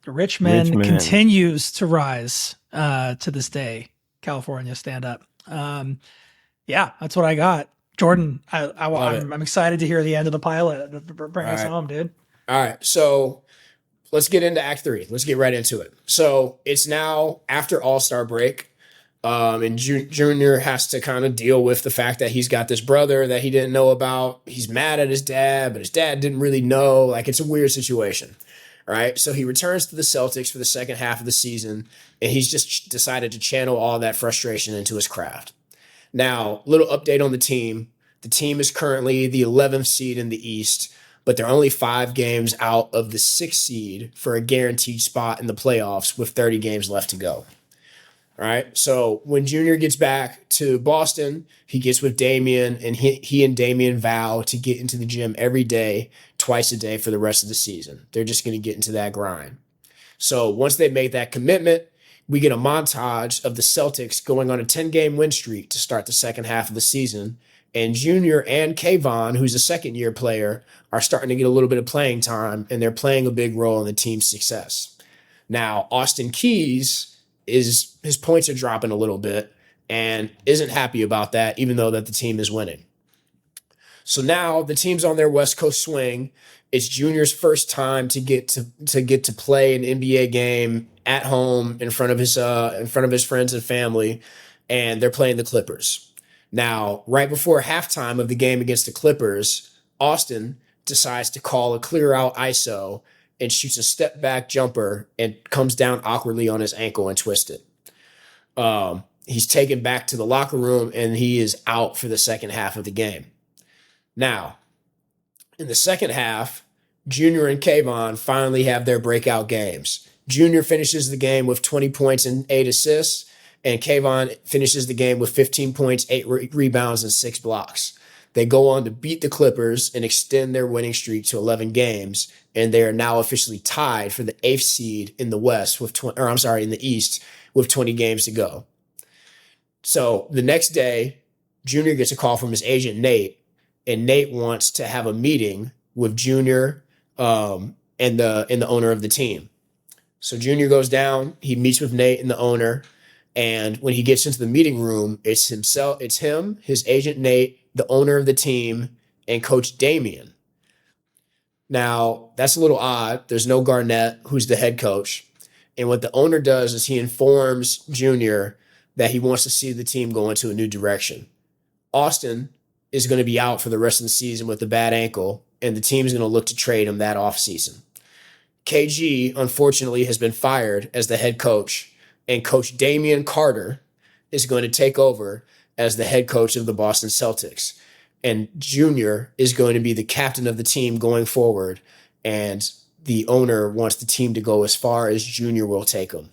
Richmond continues to rise to this day. California, stand up. Yeah, that's what I got. Jordan, I'm excited to hear the end of the pilot. Bring us home, dude. All right, so let's get into Act 3. Let's get right into it. So it's now after All-Star break, and Junior has to kind of deal with the fact that he's got this brother that he didn't know about. He's mad at his dad, but his dad didn't really know. Like, it's a weird situation, right? So he returns to the Celtics for the second half of the season, and he's just decided to channel all that frustration into his craft. Now, little update on the team. The team is currently the 11th seed in the East, but they're only 5 games out of the 6th seed for a guaranteed spot in the playoffs with 30 games left to go. All right. So when Junior gets back to Boston, he gets with Damian, and he and Damian vow to get into the gym every day, twice a day for the rest of the season. They're just going to get into that grind. So once they make that commitment, we get a montage of the Celtics going on a 10-game win streak to start the second half of the season. And Junior and Kayvon, who's a second-year player, are starting to get a little bit of playing time, and they're playing a big role in the team's success. Now, Austin Keys, his points are dropping a little bit and isn't happy about that, even though that the team is winning. So now the team's on their West Coast swing. It's Junior's first time to get to play an NBA game at home in front of his friends and family, and they're playing the Clippers. Now, right before halftime of the game against the Clippers, Austin decides to call a clear out ISO and shoots a step back jumper and comes down awkwardly on his ankle and twists it. He's taken back to the locker room and he is out for the second half of the game. Now, in the second half, Junior and Kayvon finally have their breakout games. Junior finishes the game with 20 points and 8 assists, and Kayvon finishes the game with 15 points, 8 rebounds, and 6 blocks. They go on to beat the Clippers and extend their winning streak to 11 games, and they are now officially tied for the 8th seed in the in the East with 20 games to go. So the next day, Junior gets a call from his agent, Nate, and Nate wants to have a meeting with Junior and the owner of the team. So Junior goes down, he meets with Nate and the owner, and when he gets into the meeting room, it's him, his agent Nate, the owner of the team, and Coach Damian. Now, that's a little odd. There's no Garnett, who's the head coach. And what the owner does is he informs Junior that he wants to see the team go into a new direction. Austin is going to be out for the rest of the season with a bad ankle, and the team is going to look to trade him that offseason. KG, unfortunately, has been fired as the head coach, and Coach Damian Carter is going to take over as the head coach of the Boston Celtics. And Junior is going to be the captain of the team going forward, and the owner wants the team to go as far as Junior will take them.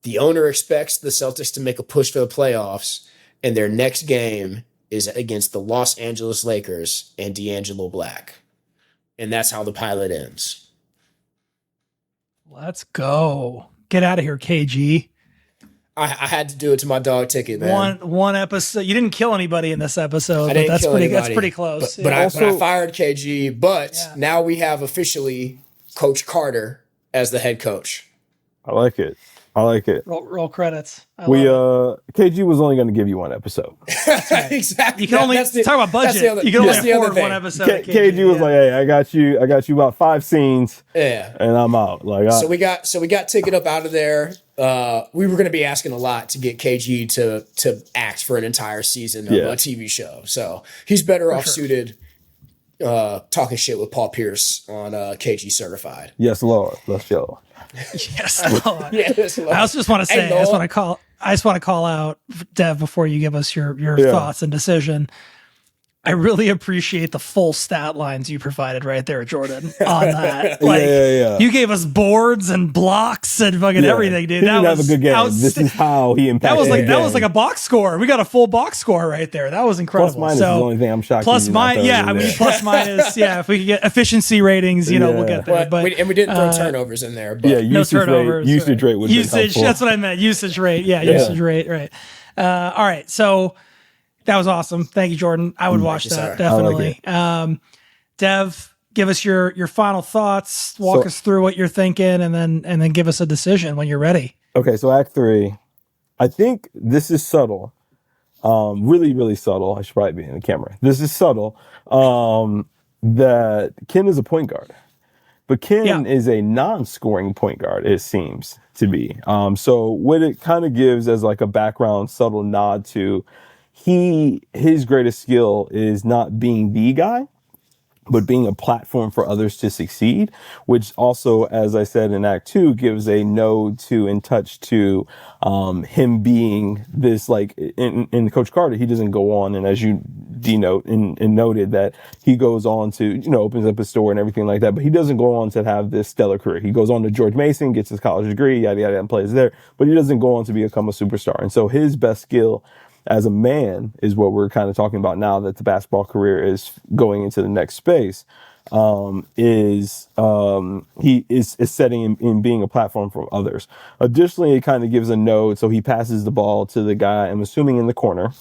The owner expects the Celtics to make a push for the playoffs, and their next game is against the Los Angeles Lakers and D'Angelo Black. And that's how the pilot ends. Let's go. Get out of here, KG. I had to do it to my dog ticket, man. One episode. You didn't kill anybody in this episode, but that's pretty close. But I fired KG, but now we have officially Coach Carter as the head coach. I like it. Roll credits. KG was only going to give you one episode. Right. Exactly. You can only talk about budget. You can only afford one episode. KG was like, "Hey, I got you about 5 scenes, and I'm out." So we got Ticket Up out of there. We were going to be asking a lot to get KG to act for an entire season of a TV show. So he's better off suited talking shit with Paul Pierce on KG Certified. Yes, Lord. Let's go. Yes, Lord. Yes, Lord. I just want to say, I just want to call out, Dev, before you give us your thoughts and decision. I really appreciate the full stat lines you provided right there, Jordan, on that. You gave us boards and blocks and fucking everything, dude. That was a good game. This is how he impacted. That was like a box score. We got a full box score right there. That was incredible. Plus minus is the only thing I'm shocked. Plus minus, plus minus. Yeah, if we could get efficiency ratings, we'll get there. But we didn't throw turnovers in there. But no turnovers. Usage rate would be helpful. That's what I meant. Usage rate. Yeah, usage rate. Right. All right. So. That was awesome. Thank you, Jordan. I would watch that, definitely. Dev, give us your final thoughts. Walk us through what you're thinking, and then give us a decision when you're ready. Okay, so Act 3. I think this is subtle. Really, really subtle. I should probably be in the camera. This is subtle. That Ken is a point guard. But Ken is a non-scoring point guard, it seems to be. So what it kind of gives as like a background, subtle nod to his greatest skill is not being the guy, but being a platform for others to succeed, which also, as I said in Act 2, gives a nod to and touch to him being this, like, in Coach Carter, he doesn't go on, and as you denote and noted, that he goes on to, opens up a store and everything like that, but he doesn't go on to have this stellar career. He goes on to George Mason, gets his college degree, yada, yada, and plays there, but he doesn't go on to become a superstar. And so his best skill as a man is what we're kind of talking about now that the basketball career is going into the next space, he is setting in being a platform for others. Additionally, it kind of gives a nod. So he passes the ball to the guy, I'm assuming in the corner,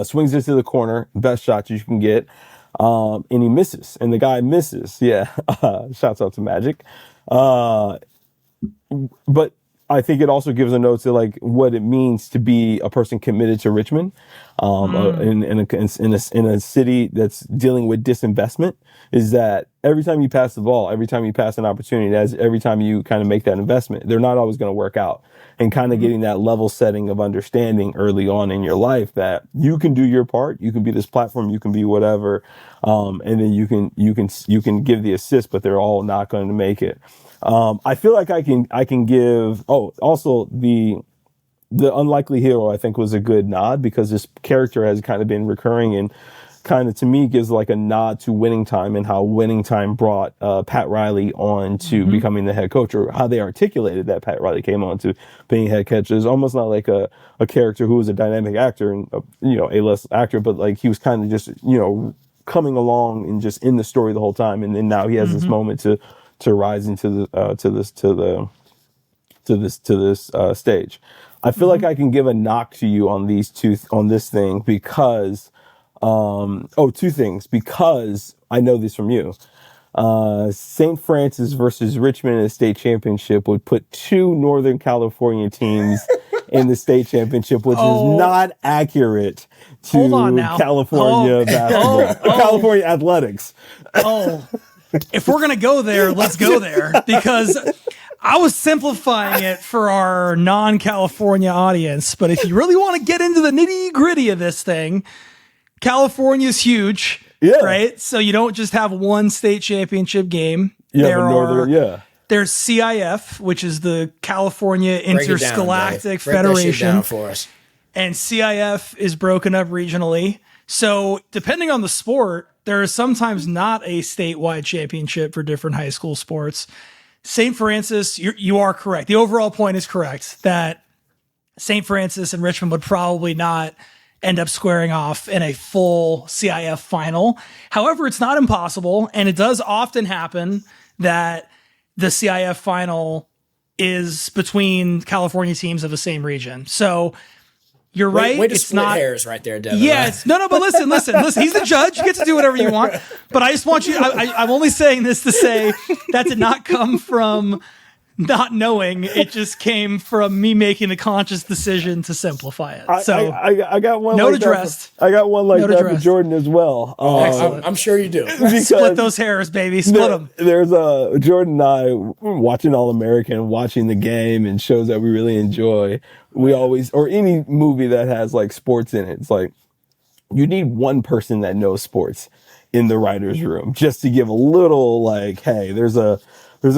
swings it to the corner, best shot you can get. And he misses, and the guy misses. Yeah. Shouts out to Magic. But I think it also gives a note to like what it means to be a person committed to Richmond, in a city that's dealing with disinvestment. Is that every time you pass the ball, every time you pass an opportunity, every time you kind of make that investment, they're not always going to work out. And kind of getting that level setting of understanding early on in your life that you can do your part, you can be this platform, you can be whatever, and then you can give the assist, but they're all not going to make it. I feel like I can give. Oh, also the unlikely hero I think was a good nod because this character has kind of been recurring and kind of to me gives like a nod to Winning Time and how Winning Time brought Pat Riley on to becoming the head coach, or how they articulated that Pat Riley came on to being head coach. It's almost not like a character who was a dynamic actor and A-list actor, but like he was kind of just coming along and just in the story the whole time, and then now he has this moment to rise into this stage. I feel like I can give a knock to you on these on this thing because, two things, because I know this from you. St. Francis versus Richmond in the state championship would put 2 Northern California teams in the state championship, which is not accurate to California basketball, California athletics. if we're going to go there, let's go there, because I was simplifying it for our non-California audience. But if you really want to get into the nitty-gritty of this thing, California's huge, right? So you don't just have one state championship game. There's CIF, which is the California Interscholastic Federation. For us. And CIF is broken up regionally. So depending on the sport, there is sometimes not a statewide championship for different high school sports. St. Francis, you are correct. The overall point is correct that St. Francis and Richmond would probably not end up squaring off in a full CIF final. However, it's not impossible, and it does often happen that the CIF final is between California teams of the same region. So you're right. Way to split hairs right there, Devin. Yeah, but listen. He's the judge. You get to do whatever you want. But I just want you. I'm only saying this to say that did not come from not knowing. It just came from me making the conscious decision to simplify it. So I got one. Note addressed. I got one like that for Jordan as well. I'm sure you do. Split those hairs, baby. Split them. There's Jordan and I watching All-American, watching the game and shows that we really enjoy. We always, or any movie that has like sports in it, it's like you need one person that knows sports in the writer's room just to give a little like, hey, there's a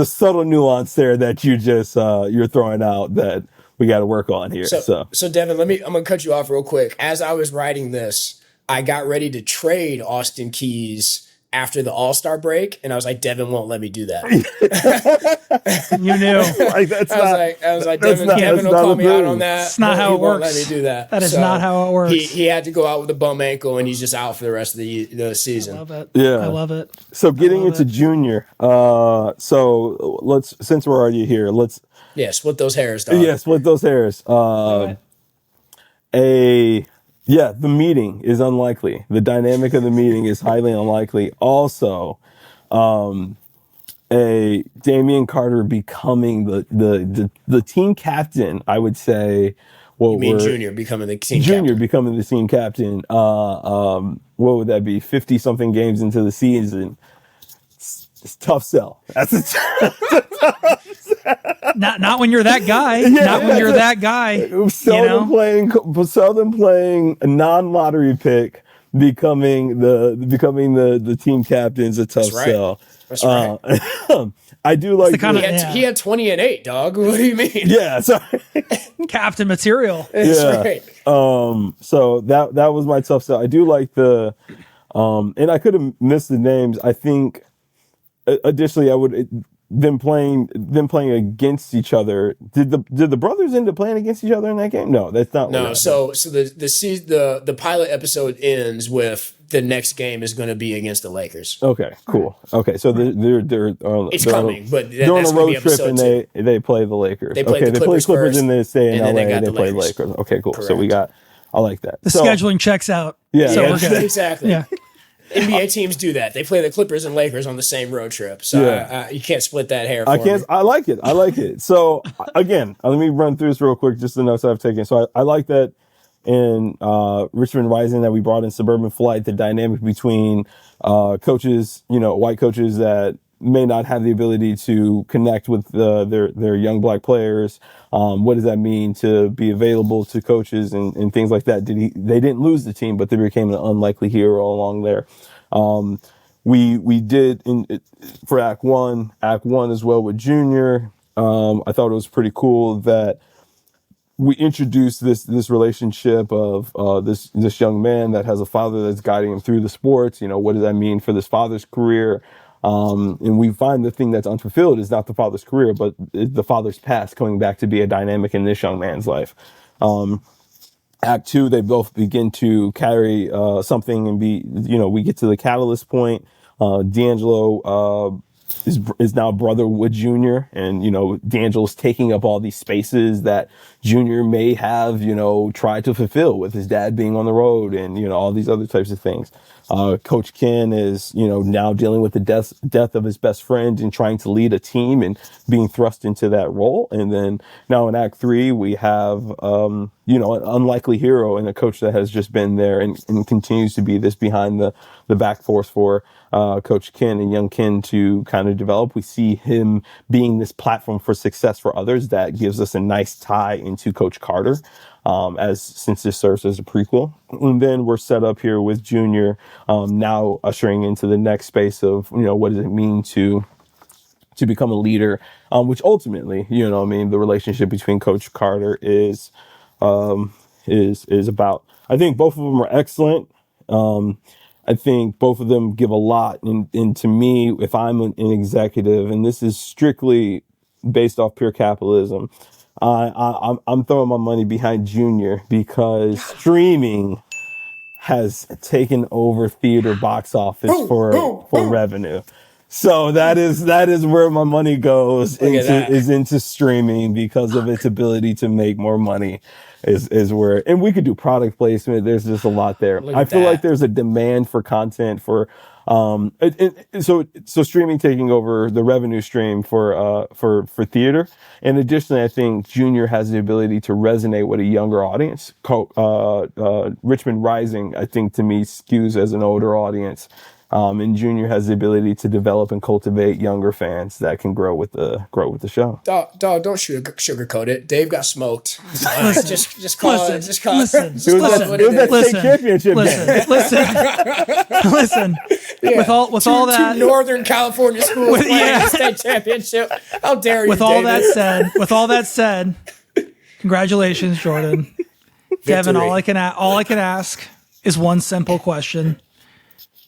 subtle nuance there that you just you're throwing out that we got to work on here. So Devin, I'm gonna cut you off real quick. As I was writing this, I got ready to trade Austin Keys after the All-Star break, and I was like, Devin won't let me do that. You knew. I was like, Devin will call me out on that. It's not how it works. Let me do that. That is not how it works. He had to go out with a bum ankle, and he's just out for the rest of the season. I love it. Yeah, I love it. So getting into junior. So let's, since we're already here, let's split those hairs, dog. Yeah, split those hairs. The meeting is unlikely. The dynamic of the meeting is highly unlikely. Also, a Damian Carter becoming the team captain, I would say. Junior becoming the team captain. Junior becoming the team captain. What would that be? 50-something games into the season. It's a tough sell. That's a not when you're that guy. Not when you're that guy. Seldom playing a non-lottery pick, becoming the team captain's a tough sell. That's right. I do like he had 20 and 8, dog. What do you mean? Yeah, sorry. Captain material. That's right. So that was my tough sell. I do like the and I could have missed the names. I think additionally I would them playing against each other. Did the brothers end up playing against each other in that game? No, that's not. No. So the pilot episode ends with the next game is going to be against the Lakers. Okay, cool. Okay, so they're coming, but they're on a road trip and they play the Lakers. They play the Clippers and they stay in LA and they play Lakers. Lakers. Okay, cool. Correct. So I like that. The scheduling checks out. Yeah, so we're good. Exactly. Yeah. NBA teams do that. They play the Clippers and Lakers on the same road trip. So you can't split that hair for me. I like it. So again, let me run through this real quick, just the notes I've taken. So I like that in Richmond Rising that we brought in Suburban Flight, the dynamic between coaches, white coaches that may not have the ability to connect with their young black players. What does that mean to be available to coaches and things like that? They didn't lose the team, but they became an unlikely hero along there. We did for Act One as well with Junior. I thought it was pretty cool that we introduced this relationship of this young man that has a father that's guiding him through the sports. What does that mean for this father's career? And we find the thing that's unfulfilled is not the father's career, but the father's past coming back to be a dynamic in this young man's life. Act Two, they both begin to carry something and we get to the catalyst point. D'Angelo is now brother with Junior, and D'Angelo's taking up all these spaces that Junior may have tried to fulfill with his dad being on the road and all these other types of things. Coach Ken is, now dealing with the death of his best friend and trying to lead a team and being thrust into that role. And then now in Act 3, we have, an unlikely hero and a coach that has just been there and continues to be this behind the back force for Coach Ken and young Ken to kind of develop. We see him being this platform for success for others that gives us a nice tie into Coach Carter, since this serves as a prequel. And then we're set up here with Junior, now ushering into the next space of, what does it mean to become a leader, which ultimately, the relationship between Coach Carter is about. I think both of them are excellent. I think both of them give a lot. And to me, if I'm an executive, and this is strictly based off pure capitalism, I'm throwing my money behind Junior because streaming has taken over theater box office for revenue. So that is where my money goes into streaming because of its ability to make more money is where, and we could do product placement. There's just a lot there. I feel like there's a demand for content for, so streaming taking over the revenue stream for theater. And additionally, I think Junior has the ability to resonate with a younger audience. Richmond Rising, I think to me skews as an older audience. And Junior has the ability to develop and cultivate younger fans that can grow with the show. Dog, don't sugarcoat it. Dave got smoked. Just call it. Just call it. It was that state championship game. Listen. Yeah. With all that, two Northern California schools playing the state championship. How dare you? With all that said, congratulations, Jordan. Devin, all I can ask is one simple question.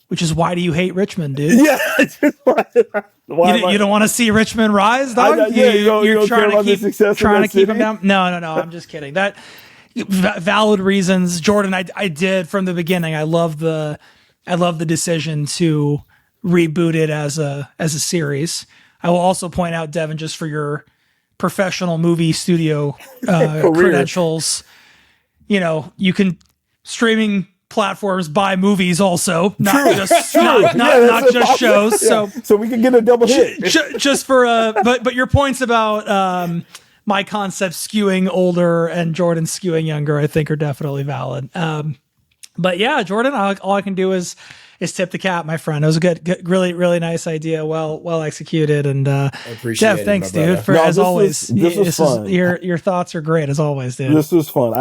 Which is, why do you hate Richmond, dude? Yeah. You don't want to see Richmond rise, dog? You're trying to keep them down? No. I'm just kidding. That valid reasons. Jordan, I did from the beginning. I love the decision to reboot it as a series. I will also point out, Devin, just for your professional movie studio credentials, you can streaming platforms buy movies also, not just shows. Yeah. So we can get a double hit. Just for but your points about my concept skewing older and Jordan skewing younger, I think are definitely valid. But yeah, Jordan, all I can do is tip the cap, my friend. It was a good really, really nice idea. Well executed. And appreciate Jeff, thanks, it, dude. As always, this was fun. Your thoughts are great as always, dude. This was fun.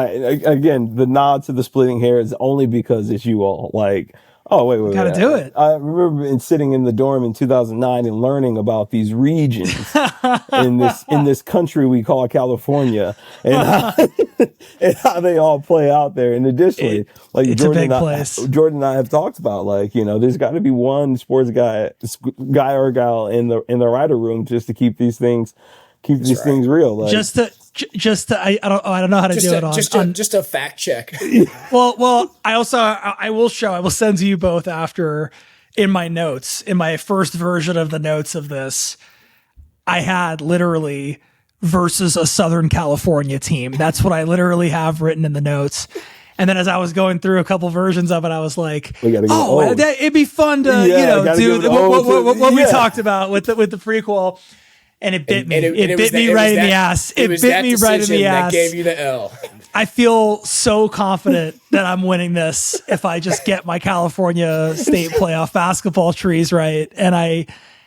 Again, the nod to the splitting hair is only because it's you all. Like, oh wait, gotta do it. I remember sitting in the dorm in 2009 and learning about these regions in this country we call California and how they all play out there. And additionally, it's Jordan a big place. Jordan and I have talked about, there's got to be one sports guy or gal in the writer room just to keep these things real. Just to I don't know how to do it just a fact check. Well, I will send to you both after in my notes, in my first version of the notes of this, I had literally versus a Southern California team. That's what I literally have written in the notes. And then as I was going through a couple versions of it, I was like, it'd be fun to, do what we talked about with the prequel. And it bit me. It bit me right in the ass. It bit me right in the ass. That gave you the L. I feel so confident that I'm winning this if I just get my California State playoff basketball trees right. And I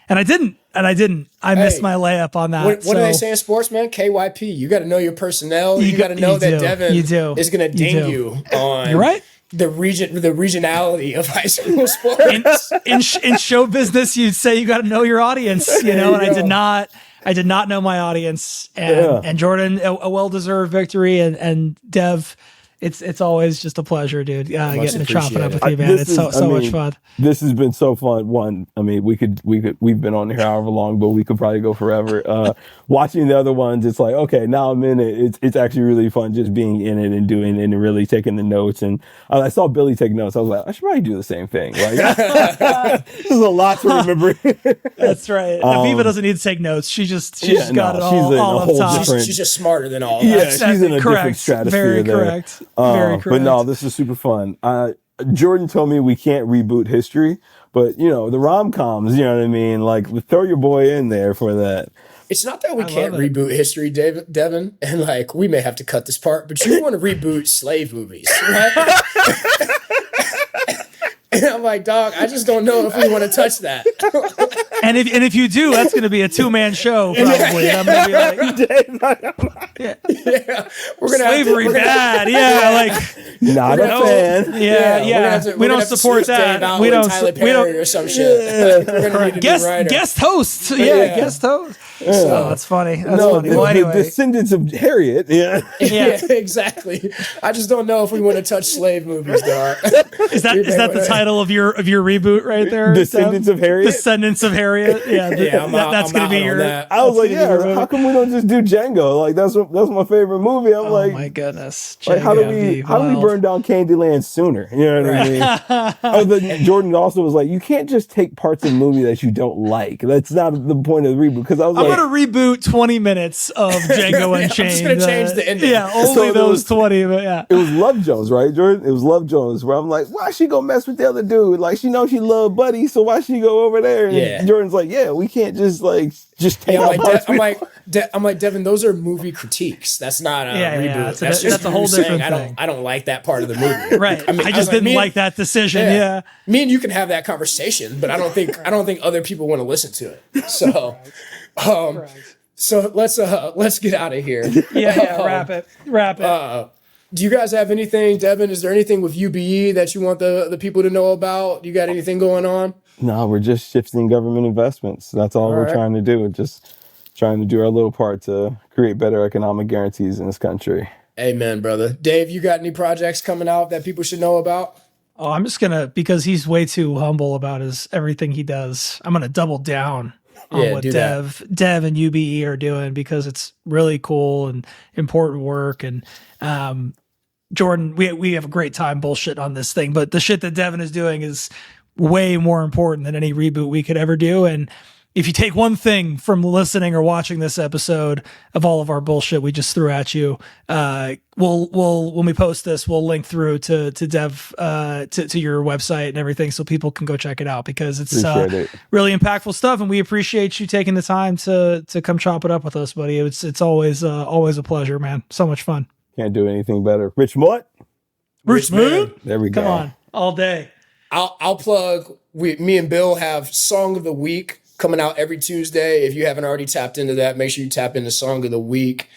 didn't. I missed my layup on that. What do they say in sports, man? KYP. You got to know your personnel. You got to know that Devin is going to ding you on. You're right. The regionality of high school sports. In show business, you'd say you got to know your audience, and I did not know my audience. And Jordan, a well-deserved victory, and Dev, it's always just a pleasure, dude. Getting to chop it up with you, man. It's so much fun. This has been so fun. We've been on here however long, but we could probably go forever. Watching the other ones, it's like, okay, now I'm in it. It's actually really fun just being in it and doing it and really taking the notes. And I saw Billy take notes. I was like, I should probably do the same thing. Like, there's a lot to remember. That's right. Aviva doesn't need to take notes. She's got it all up top. She's just smarter than all of us. us. Yeah, she's in a different stratosphere. Very correct. Very correct. But no, this is super fun. Jordan told me we can't reboot history, but you know, the rom-coms, you know what I mean? Like, throw your boy in there for that. It's not that we can't reboot history, Devin, and like we may have to cut this part, but you want to reboot slave movies, right? And I'm like, dog, I just don't know if we want to touch that. And if you do, that's going to be a 2-man show probably. And I'm going to be like, yeah, we're gonna slavery bad. Yeah, like not a fan. Yeah. We don't support that. We don't. Or some shit. Like, guest host. Yeah, guest host. So that's funny. That's funny. Well, anyway, the descendants of Harriet. Yeah, exactly. I just don't know if we want to touch slave movies, dog. Is that the title of your reboot right there? Descendants of Harriet. Descendants of Harriet. Yeah, that's gonna be your. I was like, how come we don't just do Django? Like that's my favorite movie. I'm like, oh my goodness. Like, how do we burn down Candyland sooner? You know what I mean? Jordan also was like, you can't just take parts of the movie that you don't like. That's not the point of the reboot. Because I'm gonna reboot 20 minutes of Django Unchained. I'm just gonna change the ending. Yeah, only those 20. But yeah, it was Love Jones, right, Jordan? It was Love Jones. Where I'm like, why she go mess with the other dude? Like, she knows she love Buddy, so why she go over there? And Jordan's like, yeah, we can't just take out parts. I'm like, Devin, those are movie critiques. That's not a reboot. That's a whole different thing. I don't like that part of the movie. Right. I just didn't like that decision. Yeah. Me and you can have that conversation, but I don't think other people want to listen to it. So, so let's get out of here. Yeah. Wrap it. Do you guys have anything, Devin? Is there anything with UBE that you want the people to know about? You got anything going on? No, we're just shifting government investments. That's all we're trying to do. Just trying to do our little part to create better economic guarantees in this country. Amen, brother. Dave, you got any projects coming out that people should know about? Oh, I'm just gonna, because he's way too humble about everything he does, I'm gonna double down on what Dev and UBE are doing, because it's really cool and important work. And Jordan, we have a great time bullshit on this thing, but the shit that Devin is doing is way more important than any reboot we could ever do. And if you take one thing from listening or watching this episode of all of our bullshit we just threw at you, we'll when we post this, we'll link through to Dev to your website and everything, so people can go check it out, because it's really impactful stuff, and we appreciate you taking the time to come chop it up with us, buddy. It's always a pleasure, man. So much fun. Can't do anything better. Rich Mutt. There we go. Come on, all day. I'll plug. Me and Bill have Song of the Week coming out every Tuesday. If you haven't already tapped into that, make sure you tap into Song of the Week.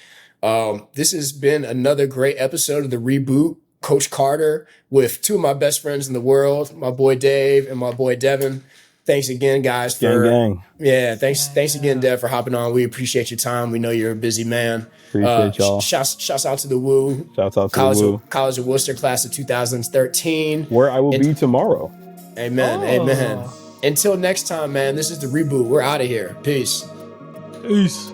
This has been another great episode of the Reboot, Coach Carter, with two of my best friends in the world, my boy Dave and my boy Devin. Thanks again, guys. Gang. Yeah, thanks again, Dev, for hopping on. We appreciate your time. We know you're a busy man. Appreciate y'all. Shouts out to the Woo. Shouts out to the Woo. College of Worcester, class of 2013. Where I will be tomorrow. Amen. Amen. Until next time, man, this is the Reboot. We're out of here. Peace. Peace.